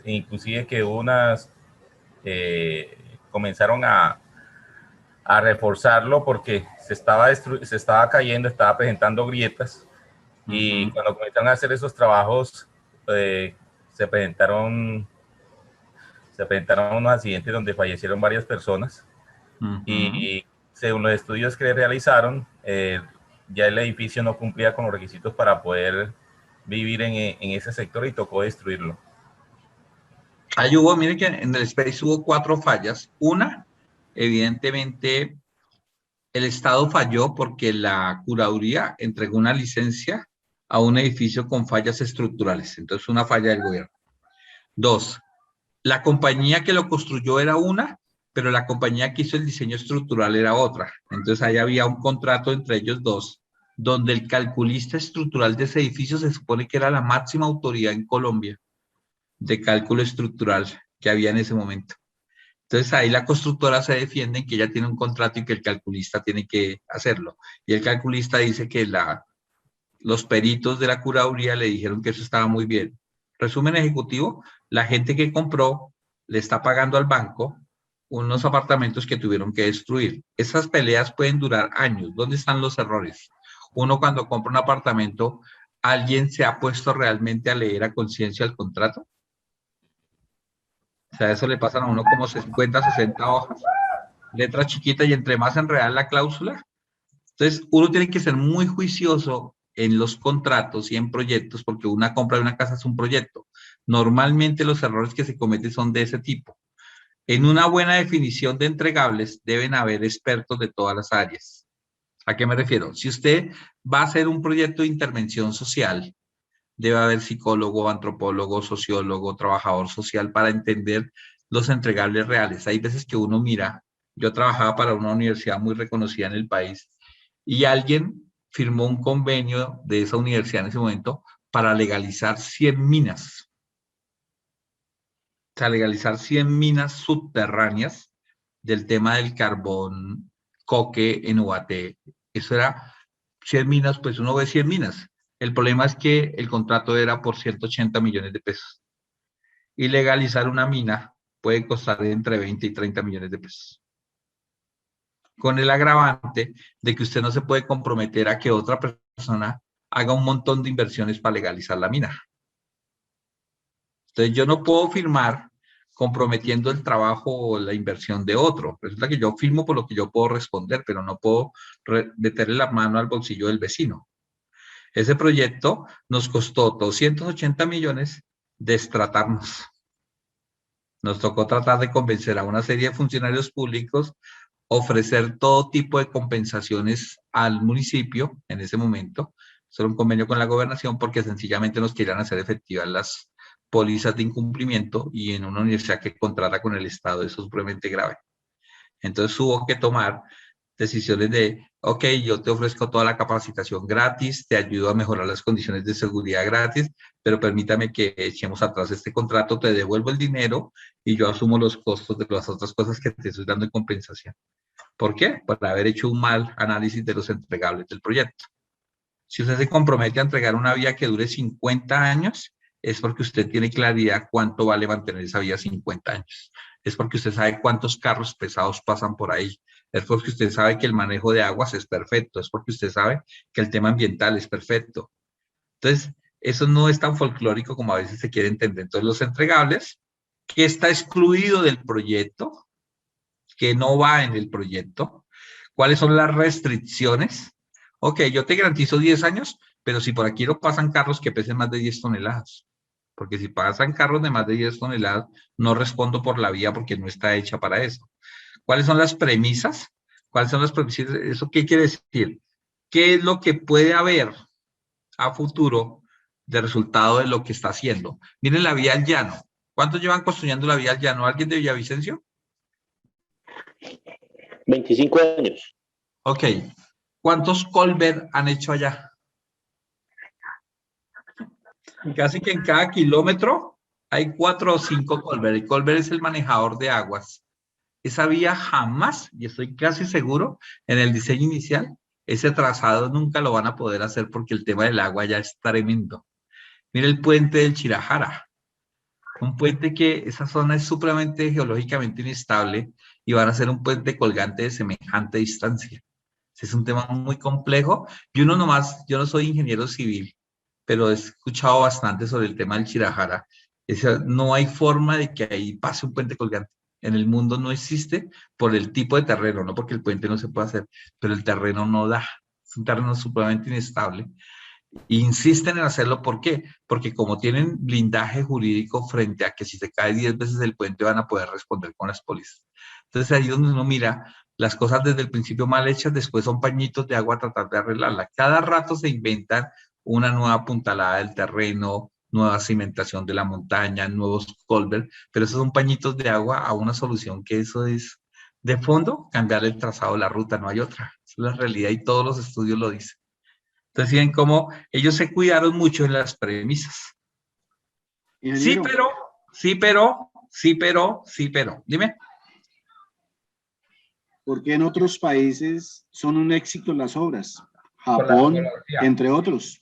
inclusive que unas comenzaron a reforzarlo porque se estaba cayendo, estaba presentando grietas, y cuando comenzaron a hacer esos trabajos se presentaron unos accidentes donde fallecieron varias personas. Y según los estudios que realizaron, ya el edificio no cumplía con los requisitos para poder vivir en ese sector y tocó destruirlo. Ahí hubo, miren que en el Space hubo 4 fallas. Una, evidentemente, el Estado falló porque la curaduría entregó una licencia a un edificio con fallas estructurales. Entonces, una falla del gobierno. 2, la compañía que lo construyó era una, pero la compañía que hizo el diseño estructural era otra. Entonces, ahí había un contrato entre ellos dos, donde el calculista estructural de ese edificio se supone que era la máxima autoridad en Colombia de cálculo estructural que había en ese momento. Entonces ahí la constructora se defiende en que ella tiene un contrato y que el calculista tiene que hacerlo. Y el calculista dice que los peritos de la curaduría le dijeron que eso estaba muy bien. Resumen ejecutivo, la gente que compró le está pagando al banco unos apartamentos que tuvieron que destruir. Esas peleas pueden durar años. ¿Dónde están los errores? Uno cuando compra un apartamento, ¿alguien se ha puesto realmente a leer a conciencia el contrato? O sea, eso le pasan a uno como 50, 60 hojas, letra chiquita y entre más enredada la cláusula. Entonces, uno tiene que ser muy juicioso en los contratos y en proyectos, porque una compra de una casa es un proyecto. Normalmente los errores que se cometen son de ese tipo. En una buena definición de entregables deben haber expertos de todas las áreas. ¿A qué me refiero? Si usted va a hacer un proyecto de intervención social, debe haber psicólogo, antropólogo, sociólogo, trabajador social para entender los entregables reales. Hay veces que uno mira, yo trabajaba para una universidad muy reconocida en el país y alguien firmó un convenio de esa universidad en ese momento para legalizar 100 minas. O sea, legalizar 100 minas subterráneas del tema del carbón, coque en Ubaté. Eso era 100 minas, pues uno ve 100 minas. El problema es que el contrato era por 180 millones de pesos. Y legalizar una mina puede costar entre 20 y 30 millones de pesos. Con el agravante de que usted no se puede comprometer a que otra persona haga un montón de inversiones para legalizar la mina. Entonces yo no puedo firmar comprometiendo el trabajo o la inversión de otro. Resulta que yo firmo por lo que yo puedo responder, pero no puedo meterle la mano al bolsillo del vecino. Ese proyecto nos costó 280 millones destratarnos. Nos tocó tratar de convencer a una serie de funcionarios públicos, ofrecer todo tipo de compensaciones al municipio en ese momento, hacer un convenio con la gobernación porque sencillamente nos querían hacer efectivas las pólizas de incumplimiento y en una universidad que contrata con el Estado eso es supremamente grave. Entonces hubo que tomar decisiones de, ok, yo te ofrezco toda la capacitación gratis, te ayudo a mejorar las condiciones de seguridad gratis, pero permítame que echemos atrás este contrato, te devuelvo el dinero y yo asumo los costos de las otras cosas que te estoy dando en compensación. ¿Por qué? Por haber hecho un mal análisis de los entregables del proyecto. Si usted se compromete a entregar una vía que dure 50 años, es porque usted tiene claridad cuánto vale mantener esa vía 50 años. Es porque usted sabe cuántos carros pesados pasan por ahí. Es porque usted sabe que el manejo de aguas es perfecto. Es porque usted sabe que el tema ambiental es perfecto. Entonces, eso no es tan folclórico como a veces se quiere entender. Entonces, los entregables, que está excluido del proyecto, que no va en el proyecto, cuáles son las restricciones. Ok, yo te garantizo 10 años, pero si por aquí no pasan carros que pesen más de 10 toneladas. Porque si pasan carros de más de 10 toneladas, no respondo por la vía porque no está hecha para eso. ¿Cuáles son las premisas? ¿Cuáles son las premisas? ¿Eso qué quiere decir? ¿Qué es lo que puede haber a futuro de resultado de lo que está haciendo? Miren la vía al llano. ¿Cuántos llevan construyendo la vía al llano? ¿Alguien de Villavicencio? 25 años. Ok. ¿Cuántos Colbert han hecho allá? Casi que en cada kilómetro hay 4 o 5 Colbert. El Colbert es el manejador de aguas. Esa vía jamás, y estoy casi seguro, en el diseño inicial, ese trazado nunca lo van a poder hacer porque el tema del agua ya es tremendo. Mira el puente del Chirajara. Un puente que esa zona es supremamente geológicamente inestable y van a ser un puente colgante de semejante distancia. Es un tema muy complejo y uno nomás, yo no soy ingeniero civil, pero he escuchado bastante sobre el tema del Chirajara. No hay forma de que ahí pase un puente colgante. En el mundo no existe por el tipo de terreno, no porque el puente no se pueda hacer, pero el terreno no da. Es un terreno supremamente inestable. Insisten en hacerlo, ¿por qué? Porque como tienen blindaje jurídico frente a que si se cae 10 veces el puente van a poder responder con las pólizas. Entonces ahí es donde uno mira las cosas desde el principio mal hechas, después son pañitos de agua a tratar de arreglarla. Cada rato se inventan una nueva apuntalada del terreno, nueva cimentación de la montaña, nuevos culverts, pero esos son pañitos de agua a una solución que eso es, de fondo, cambiar el trazado de la ruta, no hay otra. Esa es la realidad y todos los estudios lo dicen. Entonces, ¿ven cómo ellos se cuidaron mucho en las premisas? Sí, pero, sí, pero, sí, pero, sí, pero. Dime. Porque en otros países son un éxito las obras. Japón, entre otros.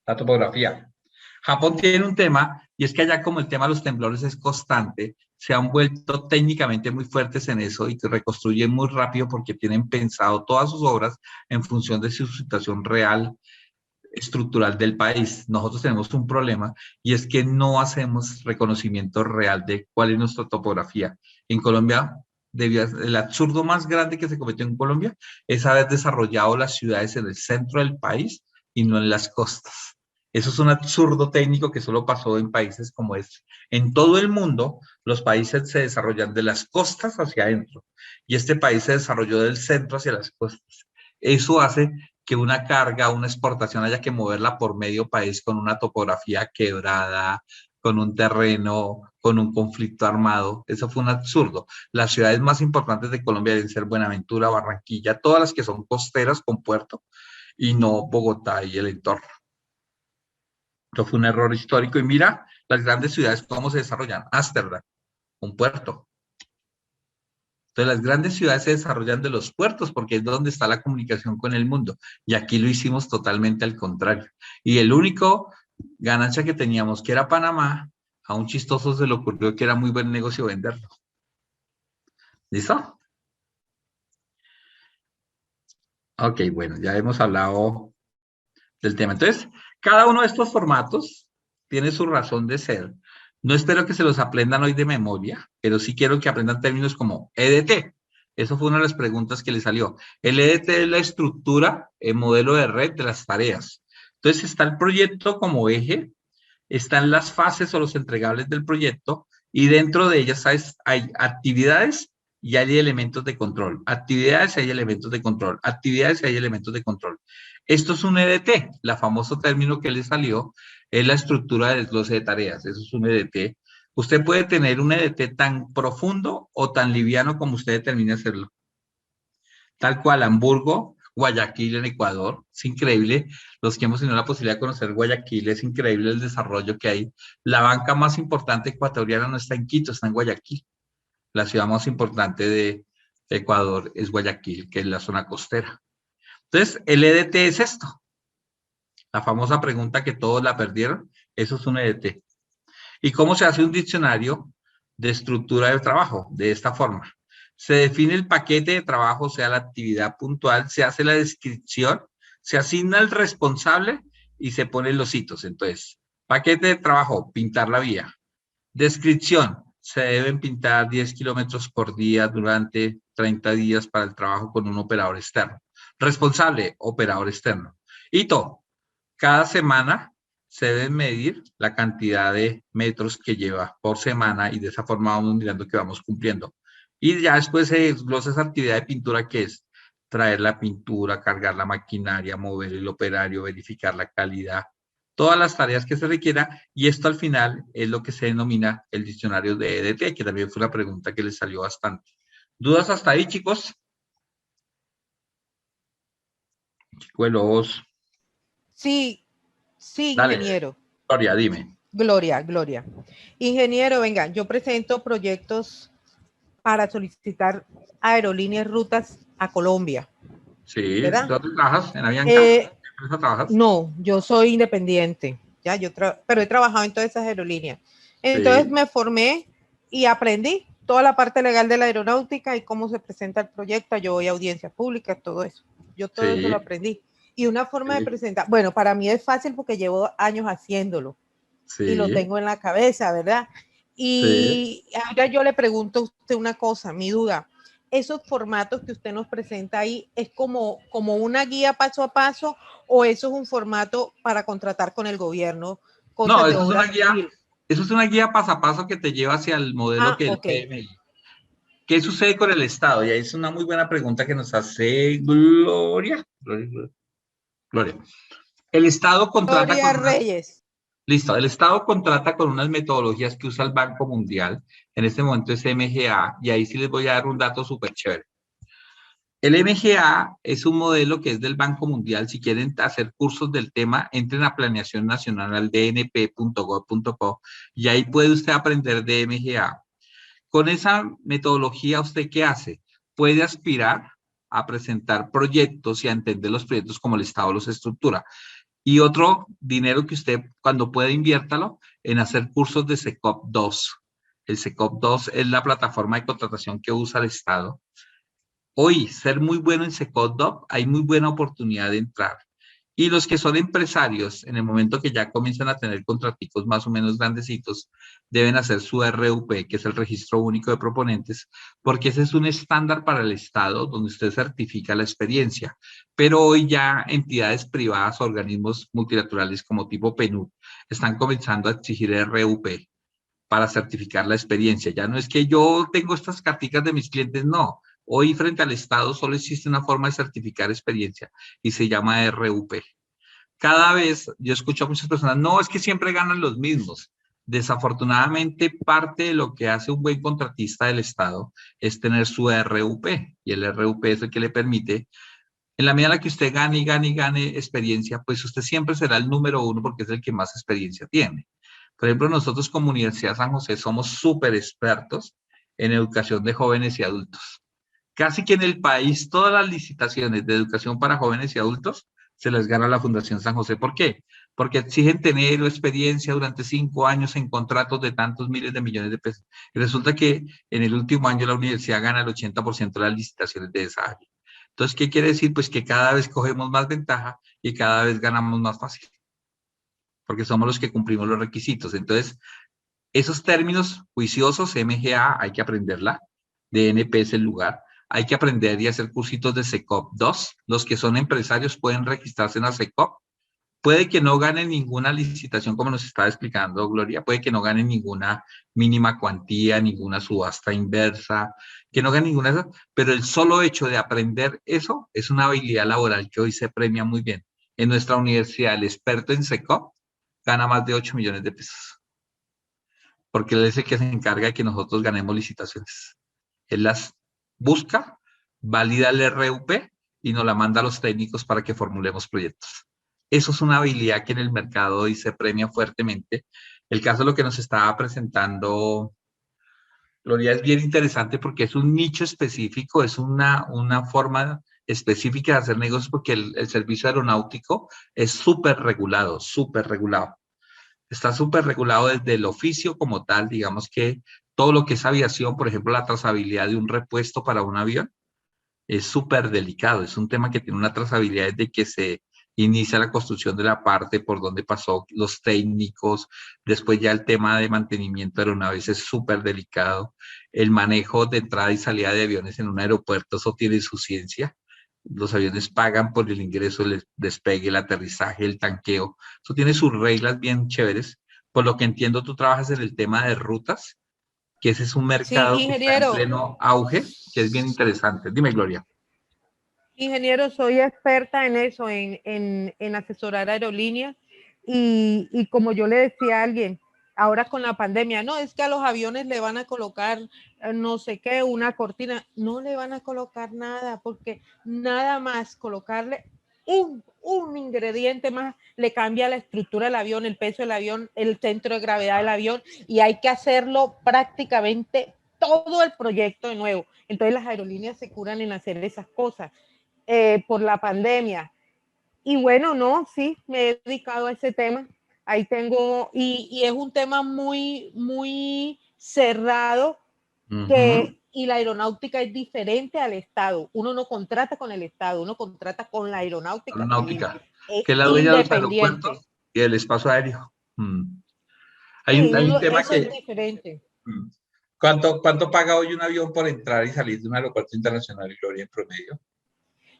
La topografía. Japón tiene un tema, y es que allá como el tema de los temblores es constante, se han vuelto técnicamente muy fuertes en eso y que reconstruyen muy rápido porque tienen pensado todas sus obras en función de su situación real estructural del país. Nosotros tenemos un problema y es que no hacemos reconocimiento real de cuál es nuestra topografía. En Colombia, el absurdo más grande que se cometió en Colombia es haber desarrollado las ciudades en el centro del país y no en las costas. Eso es un absurdo técnico que solo pasó en países como este. En todo el mundo, los países se desarrollan de las costas hacia adentro y este país se desarrolló del centro hacia las costas. Eso hace que una carga, una exportación haya que moverla por medio país con una topografía quebrada, con un terreno, con un conflicto armado. Eso fue un absurdo. Las ciudades más importantes de Colombia deben ser Buenaventura, Barranquilla, todas las que son costeras con puerto, y no Bogotá y el entorno. Eso fue un error histórico. Y mira las grandes ciudades cómo se desarrollan. Ámsterdam, un puerto. Entonces las grandes ciudades se desarrollan de los puertos porque es donde está la comunicación con el mundo. Y aquí lo hicimos totalmente al contrario. Y el único ganancia que teníamos, que era Panamá, a un chistoso se le ocurrió que era muy buen negocio venderlo. ¿Listo? Ok, bueno, ya hemos hablado del tema. Entonces, cada uno de estos formatos tiene su razón de ser. No espero que se los aprendan hoy de memoria, pero sí quiero que aprendan términos como EDT. Eso fue una de las preguntas que le salió. El EDT es la estructura, el modelo de red de las tareas. Entonces está el proyecto como eje, están las fases o los entregables del proyecto y dentro de ellas hay actividades y hay elementos de control. Actividades y hay elementos de control. Actividades y hay elementos de control. Esto es un EDT, la famoso término que le salió es la estructura de desglose de tareas. Eso es un EDT. Usted puede tener un EDT tan profundo o tan liviano como usted determine hacerlo. Tal cual, Hamburgo, Guayaquil en Ecuador. Es increíble. Los que hemos tenido la posibilidad de conocer Guayaquil, es increíble el desarrollo que hay. La banca más importante ecuatoriana no está en Quito, está en Guayaquil. La ciudad más importante de Ecuador es Guayaquil, que es la zona costera. Entonces, el EDT es esto. La famosa pregunta que todos la perdieron, eso es un EDT. ¿Y cómo se hace un diccionario de estructura de trabajo? De esta forma. Se define el paquete de trabajo, o sea, la actividad puntual, se hace la descripción, se asigna el responsable y se ponen los hitos. Entonces, paquete de trabajo, pintar la vía. Descripción, se deben pintar 10 kilómetros por día durante 30 días para el trabajo con un operador externo. Responsable, operador externo. Hito, cada semana se debe medir la cantidad de metros que lleva por semana y de esa forma vamos mirando que vamos cumpliendo. Y ya después se desglosa esa actividad de pintura que es traer la pintura, cargar la maquinaria, mover el operario, verificar la calidad, todas las tareas que se requiera, y esto al final es lo que se denomina el diccionario de EDT, que también fue una pregunta que les salió bastante. ¿Dudas hasta ahí, chicos? Chicuelos. Sí, sí, Dale, ingeniero. Gloria, dime. Gloria. Ingeniero, venga, yo presento proyectos para solicitar aerolíneas rutas a Colombia. Sí, ¿verdad? ¿dónde trabajas? ¿En Avianca? ¿En qué empresa trabajas? No, yo soy independiente, ya, pero he trabajado en todas esas aerolíneas. Entonces me formé y aprendí toda la parte legal de la aeronáutica y cómo se presenta el proyecto. Yo voy a audiencias públicas, todo eso. Yo todo eso lo aprendí. Y una forma de presentar, bueno, para mí es fácil porque llevo años haciéndolo y lo tengo en la cabeza, ¿verdad? Y ahora yo le pregunto a usted una cosa, mi duda. esos formatos que usted nos presenta ahí es como una guía paso a paso, o eso es un formato para contratar con el gobierno? No, eso es una guía paso a paso que te lleva hacia el modelo que es el PMI. ¿Qué sucede con el Estado? Y ahí es una muy buena pregunta que nos hace Gloria. El Estado contrata Listo, el Estado contrata con unas metodologías que usa el Banco Mundial. En este momento es MGA, y ahí sí les voy a dar un dato súper chévere. El MGA es un modelo que es del Banco Mundial. Si quieren hacer cursos del tema, entren a Planeación Nacional al dnp.gov.co y ahí puede usted aprender de MGA. Con esa metodología, ¿usted qué hace? Puede aspirar a presentar proyectos y a entender los proyectos como el Estado los estructura. Y otro dinero que usted, cuando pueda, inviértalo en hacer cursos de SECOP 2. El SECOP 2 es la plataforma de contratación que usa el Estado. Hoy, ser muy bueno en SECOP 2, hay muy buena oportunidad de entrar. Y los que son empresarios, en el momento que ya comienzan a tener contraticos más o menos grandecitos, deben hacer su RUP, que es el Registro Único de Proponentes, porque ese es un estándar para el Estado donde usted certifica la experiencia. Pero hoy ya entidades privadas, organismos multilaterales como tipo PNUD, están comenzando a exigir RUP para certificar la experiencia. Ya no es que yo tengo estas carticas de mis clientes, no. Hoy frente al Estado solo existe una forma de certificar experiencia y se llama RUP. Cada vez yo escucho a muchas personas, no, es que siempre ganan los mismos. Desafortunadamente, parte de lo que hace un buen contratista del Estado es tener su RUP, y el RUP es el que le permite, en la medida en la que usted gane y gane y gane experiencia, pues usted siempre será el número uno porque es el que más experiencia tiene. Por ejemplo, nosotros como Universidad San José somos súper expertos en educación de jóvenes y adultos. Casi que en el país todas las licitaciones de educación para jóvenes y adultos se les gana a la Fundación San José. ¿Por qué? Porque exigen tener experiencia durante 5 años en contratos de tantos miles de millones de pesos. Y resulta que en el último año la universidad gana el 80% de las licitaciones de esa área. Entonces, ¿qué quiere decir? Pues que cada vez cogemos más ventaja y cada vez ganamos más fácil. Porque somos los que cumplimos los requisitos. Entonces, esos términos juiciosos, MGA, hay que aprenderla. DNP es el lugar. Hay que aprender y hacer cursitos de SECOP 2. Los que son empresarios pueden registrarse en la SECOP. Puede que no ganen ninguna licitación, como nos estaba explicando Gloria. Puede que no ganen ninguna mínima cuantía, ninguna subasta inversa, que no ganen ninguna de esas. Pero el solo hecho de aprender eso es una habilidad laboral que hoy se premia muy bien. En nuestra universidad, el experto en SECOP gana más de 8 millones de pesos. Porque él es el que se encarga de que nosotros ganemos licitaciones. Él las busca, valida el RUP y nos la manda a los técnicos para que formulemos proyectos. Eso es una habilidad que en el mercado hoy se premia fuertemente. El caso de lo que nos estaba presentando Gloria es bien interesante porque es un nicho específico, es una forma específica de hacer negocios, porque el servicio aeronáutico es súper regulado, súper regulado. Está súper regulado desde el oficio como tal, digamos que todo lo que es aviación, por ejemplo, la trazabilidad de un repuesto para un avión, es súper delicado. Es un tema que tiene una trazabilidad desde que se inicia la construcción de la parte, por donde pasó los técnicos, después ya el tema de mantenimiento de aeronaves es súper delicado. El manejo de entrada y salida de aviones en un aeropuerto, eso tiene su ciencia. Los aviones pagan por el ingreso, el despegue, el aterrizaje, el tanqueo. Eso tiene sus reglas bien chéveres. Por lo que entiendo, tú trabajas en el tema de rutas, que ese es un mercado que está en pleno auge, que es bien interesante. Dime, Gloria. Ingeniero, soy experta en eso, en asesorar aerolíneas, y como yo le decía a alguien, ahora con la pandemia, no, es que a los aviones le van a colocar no sé qué, una cortina. No le van a colocar nada, porque nada más colocarle un ingrediente más le cambia la estructura del avión, el peso del avión, el centro de gravedad del avión, y hay que hacerlo prácticamente todo el proyecto de nuevo. Entonces las aerolíneas se curan en hacer esas cosas por la pandemia. Y bueno, no, sí, me he dedicado a ese tema. Ahí tengo, y es un tema muy, muy cerrado, y la aeronáutica es diferente al Estado. Uno no contrata con el Estado, uno contrata con la aeronáutica. Que es la dueña de los aeropuertos y el espacio aéreo. Hay un tema que... Es diferente. ¿Cuánto paga hoy un avión por entrar y salir de un aeropuerto internacional, Gloria, en promedio?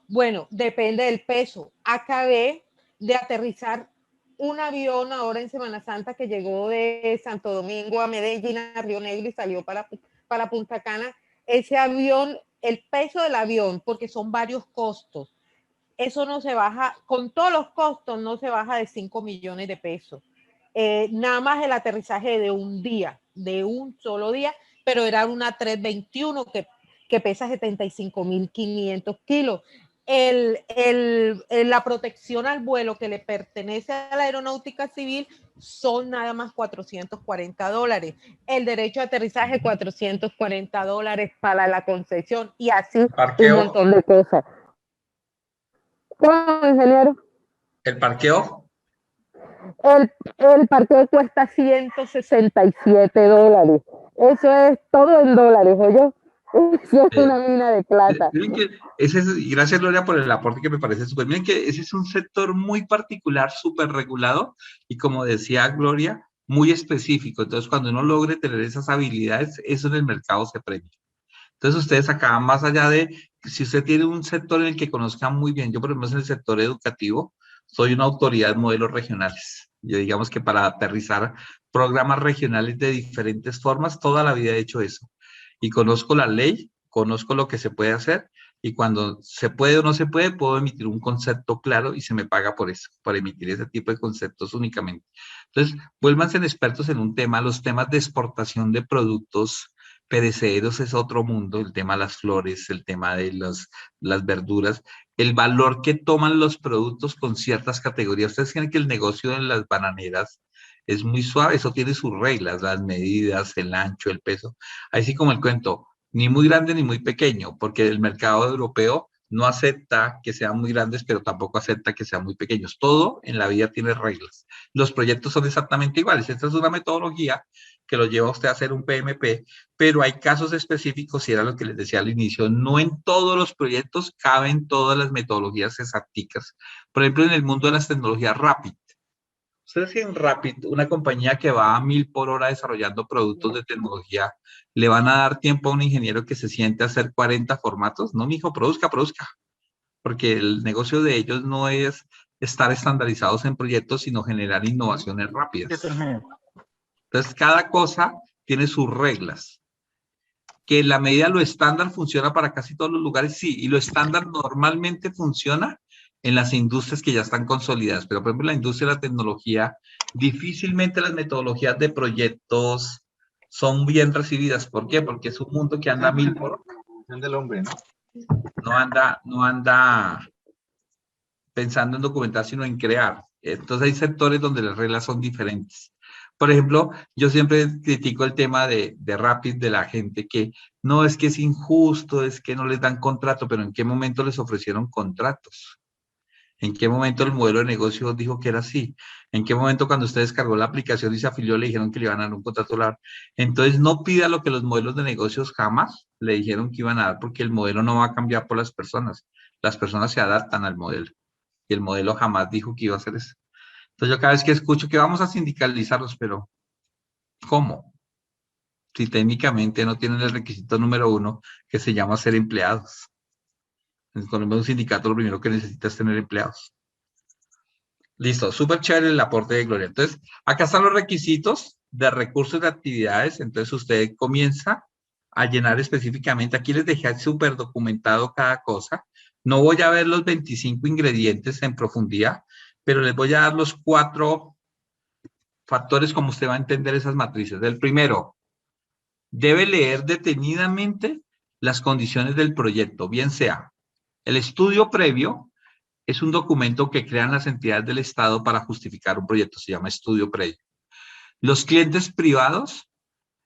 Bueno, depende del peso. Acabé de aterrizar un avión ahora en Semana Santa que llegó de Santo Domingo a Medellín, a Río Negro y salió para Punta Cana. Ese avión, el peso del avión, porque son varios costos, eso no se baja, con todos los costos no se baja de 5 millones de pesos. Nada más el aterrizaje de un día, de un solo día, pero era una 321 que pesa 75.500 kilos. La protección al vuelo que le pertenece a la aeronáutica civil son nada más $440. El derecho de aterrizaje, $440 para la concesión y así ¿Parqueo? un montón de cosas. ¿Cómo, ingeniero? ¿El parqueo? El parqueo cuesta $167. Eso es todo en dólares, ¿oyó? Eso es una mina de plata. Miren que y gracias, Gloria, por el aporte que me parece súper. Miren que ese es un sector muy particular, súper regulado y, como decía Gloria, muy específico. Entonces, cuando uno logre tener esas habilidades, eso en el mercado se premia. Entonces, ustedes acá, más allá de, si usted tiene un sector en el que conozca muy bien, yo por ejemplo en el sector educativo, soy una autoridad en modelos regionales. Yo digamos que para aterrizar programas regionales de diferentes formas, toda la vida he hecho eso. Y conozco la ley, conozco lo que se puede hacer, y cuando se puede o no se puede, puedo emitir un concepto claro y se me paga por eso, por emitir ese tipo de conceptos únicamente. Entonces, vuélvanse expertos en un tema, los temas de exportación de productos perecederos es otro mundo, el tema de las flores, el tema de las verduras, el valor que toman los productos con ciertas categorías. Ustedes creen que el negocio de las bananeras es muy suave, eso tiene sus reglas, las medidas, el ancho, el peso. Así como el cuento, ni muy grande ni muy pequeño, porque el mercado europeo no acepta que sean muy grandes, pero tampoco acepta que sean muy pequeños. Todo en la vida tiene reglas. Los proyectos son exactamente iguales. Esta es una metodología que lo lleva a usted a hacer un PMP, pero hay casos específicos, y era lo que les decía al inicio, no en todos los proyectos caben todas las metodologías exactas. Por ejemplo, en el mundo de las tecnologías Rapid. Ustedes en Rapid, una compañía que va a 1000 por hora desarrollando productos de tecnología, ¿le van a dar tiempo a un ingeniero que se siente a hacer 40 formatos? No, mijo, produzca. Porque el negocio de ellos no es estar estandarizados en proyectos, sino generar innovaciones rápidas. Entonces, cada cosa tiene sus reglas. Que en la medida lo estándar funciona para casi todos los lugares, sí, y lo estándar normalmente funciona en las industrias que ya están consolidadas, pero por ejemplo la industria de la tecnología, difícilmente las metodologías de proyectos son bien recibidas. ¿Por qué? Porque es un mundo que anda a 1000 por hora. Del hombre, ¿no? No anda pensando en documentar, sino en crear. Entonces hay sectores donde las reglas son diferentes. Por ejemplo, yo siempre critico el tema de Rapid, de la gente que no, es que es injusto, es que no les dan contrato, pero ¿en qué momento les ofrecieron contratos? ¿En qué momento el modelo de negocio dijo que era así? ¿En qué momento cuando usted descargó la aplicación y se afilió le dijeron que le iban a dar un contrato largo? Entonces no pida lo que los modelos de negocios jamás le dijeron que iban a dar, porque el modelo no va a cambiar por las personas. Las personas se adaptan al modelo y el modelo jamás dijo que iba a hacer eso. Entonces yo cada vez que escucho que vamos a sindicalizarlos, pero ¿cómo? Si técnicamente no tienen el requisito número 1 que se llama ser empleados. Con un sindicato lo primero que necesita es tener empleados. Listo, súper chévere el aporte de Gloria. Entonces, acá están los requisitos de recursos de actividades. Entonces, usted comienza a llenar específicamente. Aquí les dejé súper documentado cada cosa. No voy a ver los 25 ingredientes en profundidad, pero les voy a dar los 4 factores como usted va a entender esas matrices. El primero, debe leer detenidamente las condiciones del proyecto, bien sea el estudio previo. Es un documento que crean las entidades del Estado para justificar un proyecto, se llama estudio previo. Los clientes privados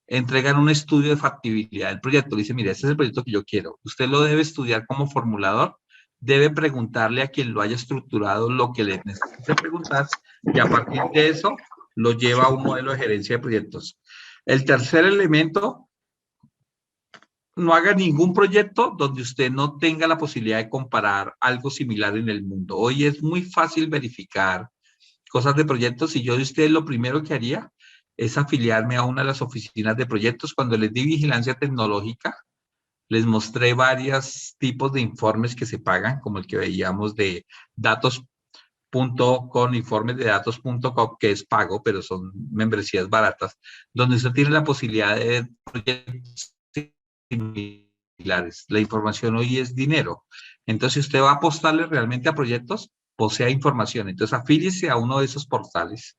entregan un estudio de factibilidad del proyecto. Dice, mire, este es el proyecto que yo quiero. Usted lo debe estudiar como formulador, debe preguntarle a quien lo haya estructurado lo que le necesite preguntar, y a partir de eso lo lleva a un modelo de gerencia de proyectos. El tercer elemento, no haga ningún proyecto donde usted no tenga la posibilidad de comparar algo similar en el mundo. Hoy es muy fácil verificar cosas de proyectos, y yo de usted lo primero que haría es afiliarme a una de las oficinas de proyectos. Cuando les di vigilancia tecnológica, les mostré varios tipos de informes que se pagan, como el que veíamos de datos.com, informes de datos.com, que es pago, pero son membresías baratas, donde usted tiene la posibilidad de ver proyectos similares. La información hoy es dinero. Entonces, si usted va a apostarle realmente a proyectos, posea información. Entonces, afíliese a uno de esos portales.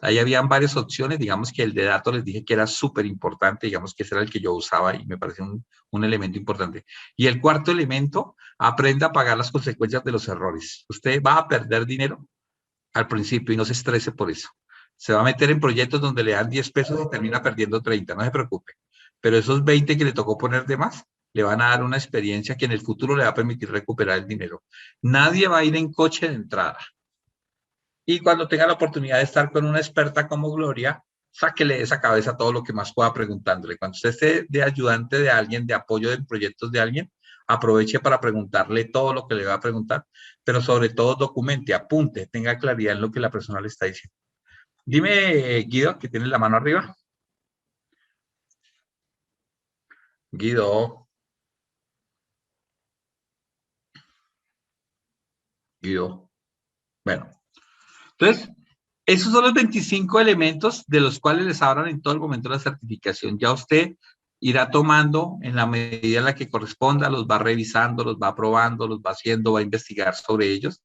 Ahí habían varias opciones, digamos que el de datos les dije que era súper importante, digamos que ese era el que yo usaba y me parece un elemento importante. Y el cuarto elemento, aprenda a pagar las consecuencias de los errores. Usted va a perder dinero al principio y no se estrese por eso. Se va a meter en proyectos donde le dan 10 pesos y termina perdiendo 30, no se preocupe. Pero esos 20 que le tocó poner de más, le van a dar una experiencia que en el futuro le va a permitir recuperar el dinero. Nadie va a ir en coche de entrada. Y cuando tenga la oportunidad de estar con una experta como Gloria, sáquele de esa cabeza todo lo que más pueda preguntándole. Cuando usted esté de ayudante de alguien, de apoyo en proyectos de alguien, aproveche para preguntarle todo lo que le va a preguntar, pero sobre todo documente, apunte, tenga claridad en lo que la persona le está diciendo. Dime, Guido, que tienes la mano arriba. Guido. Bueno. Entonces, esos son los 25 elementos de los cuales les hablan en todo el momento de la certificación. Ya usted irá tomando en la medida en la que corresponda, los va revisando, los va probando, los va haciendo, va a investigar sobre ellos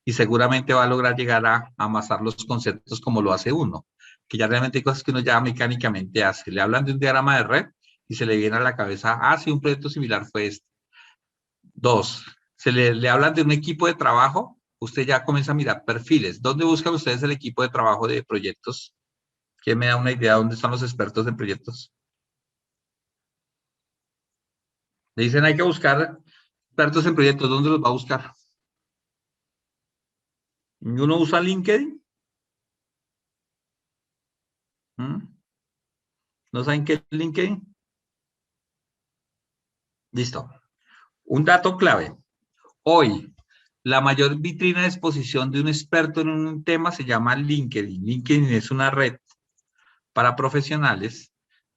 y seguramente va a lograr llegar a amasar los conceptos como lo hace uno, que ya realmente hay cosas que uno ya mecánicamente hace. Le hablan de un diagrama de red y se le viene a la cabeza, ah, sí, un proyecto similar fue este. 2, le hablan de un equipo de trabajo. Usted ya comienza a mirar perfiles. ¿Dónde buscan ustedes el equipo de trabajo de proyectos? ¿Quién me da una idea de dónde están los expertos en proyectos? Le dicen hay que buscar expertos en proyectos. ¿Dónde los va a buscar? ¿Uno usa LinkedIn? ¿No saben qué es LinkedIn? Listo. Un dato clave. Hoy, la mayor vitrina de exposición de un experto en un tema se llama LinkedIn. LinkedIn es una red para profesionales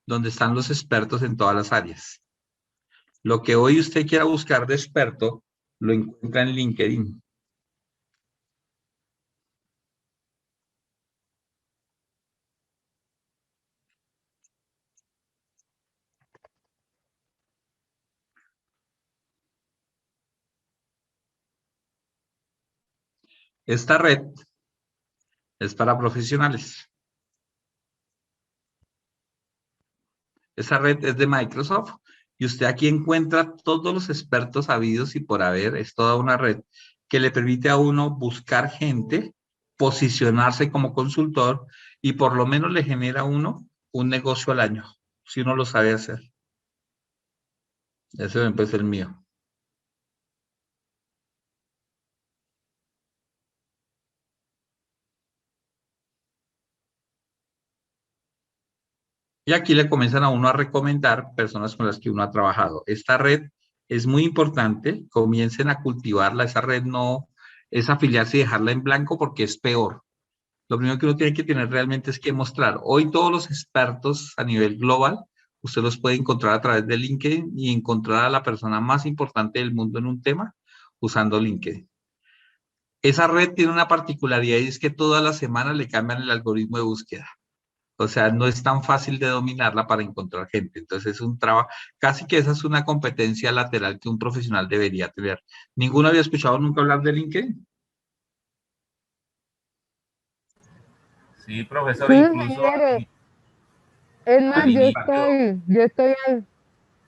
donde están los expertos en todas las áreas. Lo que hoy usted quiera buscar de experto, lo encuentra en LinkedIn. Esta red es para profesionales. Esa red es de Microsoft y usted aquí encuentra todos los expertos habidos y por haber. Es toda una red que le permite a uno buscar gente, posicionarse como consultor y por lo menos le genera a uno un negocio al año, si uno lo sabe hacer. Ese es el mío. Y aquí le comienzan a uno a recomendar personas con las que uno ha trabajado. Esta red es muy importante, comiencen a cultivarla. Esa red no es afiliarse y dejarla en blanco porque es peor. Lo primero que uno tiene que tener realmente es que mostrar. Hoy todos los expertos a nivel global, usted los puede encontrar a través de LinkedIn y encontrar a la persona más importante del mundo en un tema usando LinkedIn. Esa red tiene una particularidad y es que todas las semanas le cambian el algoritmo de búsqueda. O sea, no es tan fácil de dominarla para encontrar gente. Entonces es un trabajo, casi que esa es una competencia lateral que un profesional debería tener. ¿Ninguno había escuchado nunca hablar de LinkedIn? Sí, profesor, Sí, incluso... Es más, yo estoy ahí.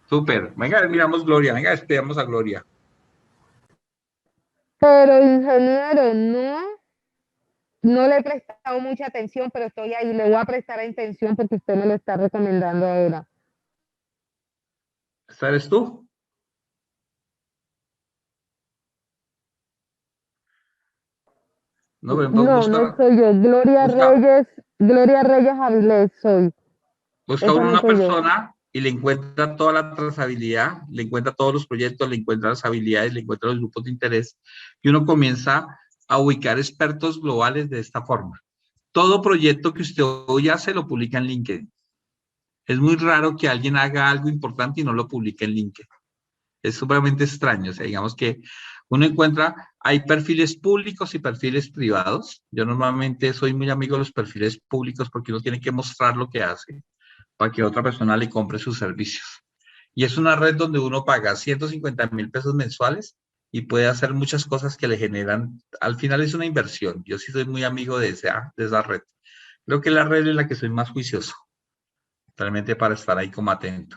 Súper. Venga, miramos Gloria. Venga, esperamos a Gloria. Pero ingeniero, no le he prestado mucha atención, pero estoy ahí. Le voy a prestar atención porque usted me lo está recomendando ahora. ¿Esta eres tú? No, pero entonces No soy yo. Gloria Reyes Avilés soy. Busca uno una persona y le encuentra toda la trazabilidad, le encuentra todos los proyectos, le encuentra las habilidades, le encuentra los grupos de interés y uno comienza a ubicar expertos globales de esta forma. todo proyecto que usted hoy hace lo publica en LinkedIn. Es muy raro que alguien haga algo importante y no lo publique en LinkedIn. Es sumamente extraño. O sea, digamos que uno encuentra, hay perfiles públicos y perfiles privados. Yo normalmente soy muy amigo de los perfiles públicos porque uno tiene que mostrar lo que hace para que otra persona le compre sus servicios. Y es una red donde uno paga 150.000 pesos mensuales y puede hacer muchas cosas que le generan. Al final es una inversión. Yo sí soy muy amigo de esa red. Creo que la red es la que soy más juicioso, realmente, para estar ahí como atento.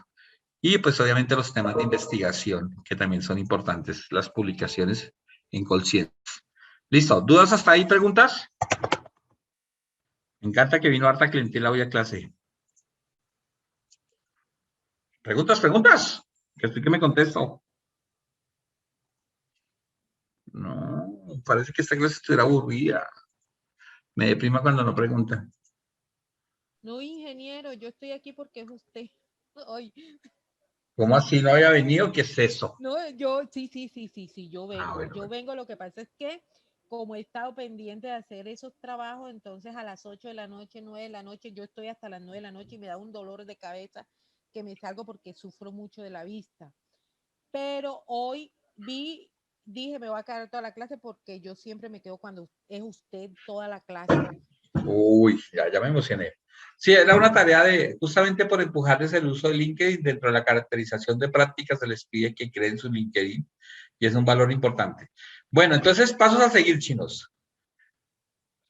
Y pues obviamente los temas de investigación, que también son importantes, las publicaciones en Colcientos. Listo, ¿dudas hasta ahí? ¿Preguntas? Me encanta que vino harta clientela hoy a clase. ¿Preguntas? Que estoy que me contesto. No, parece que esta clase estuviera aburrida. Me deprima cuando no preguntan. No, ingeniero, yo estoy aquí porque es usted. Ay. ¿Cómo así no había venido? ¿Qué es eso? No, sí, yo vengo. Bueno, yo vengo, lo que pasa es que como he estado pendiente de hacer esos trabajos, entonces a las 8 de la noche, 9 de la noche, yo estoy hasta las 9 de la noche y me da un dolor de cabeza que me salgo porque sufro mucho de la vista. Pero hoy dije, me voy a quedar toda la clase porque yo siempre me quedo cuando es usted toda la clase. Uy, ya me emocioné. Sí, era una tarea de, justamente por empujarles el uso de LinkedIn, dentro de la caracterización de prácticas se les pide que creen su LinkedIn y es un valor importante. Bueno, entonces pasos a seguir, chinos.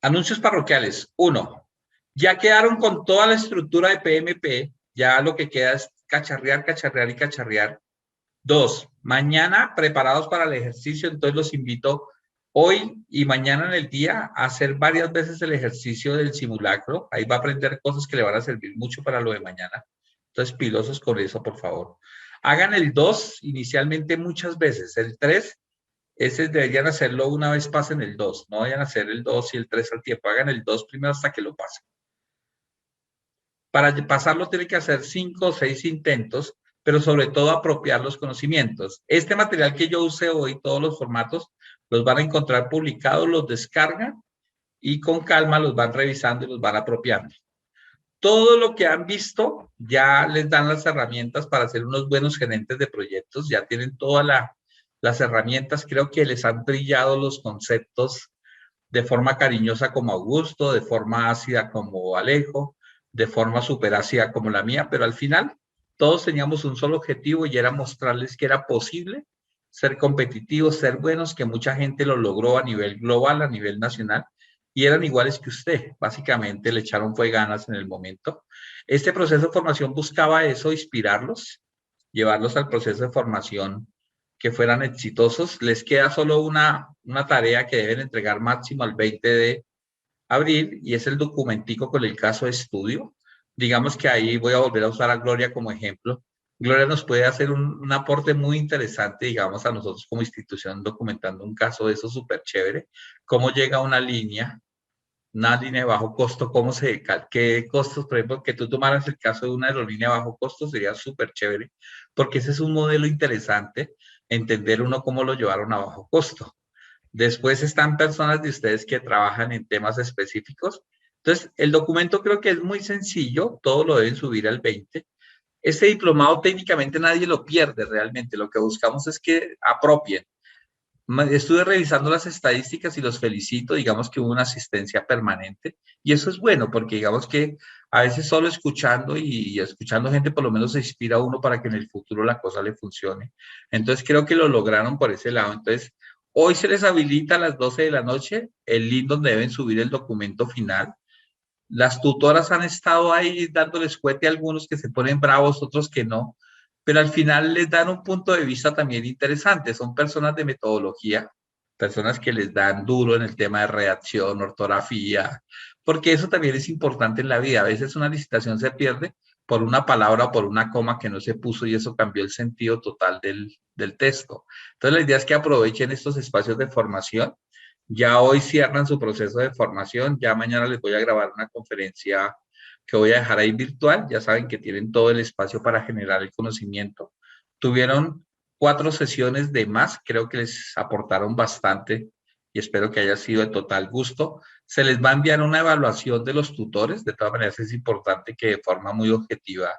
Anuncios parroquiales. 1. Ya quedaron con toda la estructura de PMP, ya lo que queda es cacharrear y cacharrear. 2. Mañana preparados para el ejercicio, entonces los invito hoy y mañana en el día a hacer varias veces el ejercicio del simulacro. Ahí va a aprender cosas que le van a servir mucho para lo de mañana. Entonces, pilosos con eso, por favor. Hagan el 2 inicialmente muchas veces. El 3, ese deberían hacerlo una vez pasen el 2. No vayan a hacer el 2 y el 3 al tiempo. Hagan el 2 primero hasta que lo pasen. Para pasarlo tienen que hacer 5 o 6 intentos, pero sobre todo apropiar los conocimientos. Este material que yo usé hoy, todos los formatos, los van a encontrar publicados, los descargan y con calma los van revisando y los van apropiando. Todo lo que han visto ya les dan las herramientas para ser unos buenos gerentes de proyectos, ya tienen todas las herramientas, creo que les han brillado los conceptos de forma cariñosa como Augusto, de forma ácida como Alejo, de forma súper ácida como la mía, pero al final todos teníamos un solo objetivo y era mostrarles que era posible ser competitivos, ser buenos, que mucha gente lo logró a nivel global, a nivel nacional, y eran iguales que usted. Básicamente le echaron fue ganas en el momento. Este proceso de formación buscaba eso, inspirarlos, llevarlos al proceso de formación que fueran exitosos. Les queda solo una tarea que deben entregar máximo al 20 de abril y es el documentico con el caso de estudio. Digamos que ahí voy a volver a usar a Gloria como ejemplo. Gloria nos puede hacer un aporte muy interesante, digamos, a nosotros como institución documentando un caso de eso súper chévere. Cómo llega una línea de bajo costo, qué costos, por ejemplo, que tú tomaras el caso de una aerolínea de bajo costo sería súper chévere, porque ese es un modelo interesante, entender uno cómo lo llevaron a bajo costo. Después están personas de ustedes que trabajan en temas específicos. Entonces, el documento creo que es muy sencillo, todo lo deben subir al 20. Este diplomado técnicamente nadie lo pierde realmente, lo que buscamos es que apropien. Estuve revisando las estadísticas y los felicito, digamos que hubo una asistencia permanente y eso es bueno porque digamos que a veces solo escuchando y escuchando gente por lo menos se inspira a uno para que en el futuro la cosa le funcione. Entonces creo que lo lograron por ese lado. Entonces hoy se les habilita a las 12 de la noche el link donde deben subir el documento final. Las tutoras han estado ahí dándoles cuete a algunos que se ponen bravos, otros que no, pero al final les dan un punto de vista también interesante. Son personas de metodología, personas que les dan duro en el tema de redacción, ortografía, porque eso también es importante en la vida. A veces una licitación se pierde por una palabra o por una coma que no se puso y eso cambió el sentido total del texto. Entonces la idea es que aprovechen estos espacios de formación. Ya hoy cierran su proceso de formación, ya mañana les voy a grabar una conferencia que voy a dejar ahí virtual. Ya saben que tienen todo el espacio para generar el conocimiento. Tuvieron 4 sesiones de más, creo que les aportaron bastante y espero que haya sido de total gusto. Se les va a enviar una evaluación de los tutores. De todas maneras, es importante que de forma muy objetiva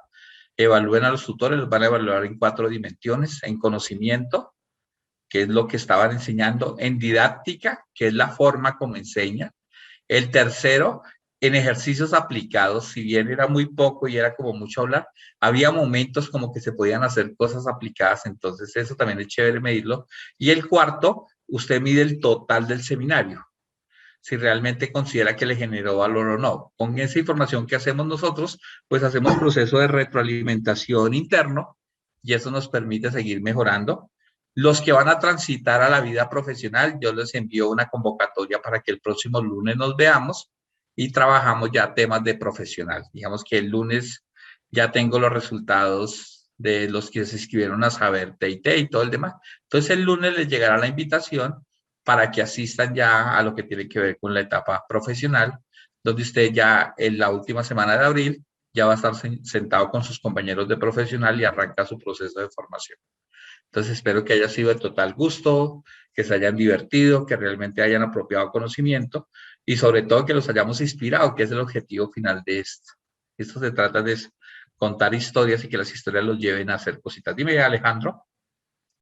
evalúen a los tutores. Los van a evaluar en 4 dimensiones: en conocimiento, que es lo que estaban enseñando; en didáctica, que es la forma como enseñan; el tercero, en ejercicios aplicados. Si bien era muy poco y era como mucho hablar, había momentos como que se podían hacer cosas aplicadas, entonces eso también es chévere medirlo. Y el cuarto, usted mide el total del seminario, si realmente considera que le generó valor o no. Con esa información que hacemos nosotros, pues hacemos proceso de retroalimentación interno y eso nos permite seguir mejorando. Los que van a transitar a la vida profesional, yo les envío una convocatoria para que el próximo lunes nos veamos y trabajamos ya temas de profesional. Digamos que el lunes ya tengo los resultados de los que se inscribieron a saber TIT y todo el demás. Entonces el lunes les llegará la invitación para que asistan ya a lo que tiene que ver con la etapa profesional, donde usted ya en la última semana de abril ya va a estar sentado con sus compañeros de profesional y arranca su proceso de formación. Entonces espero que haya sido de total gusto, que se hayan divertido, que realmente hayan apropiado conocimiento y sobre todo que los hayamos inspirado, que es el objetivo final de esto. Esto se trata de contar historias y que las historias los lleven a hacer cositas. Dime, Alejandro.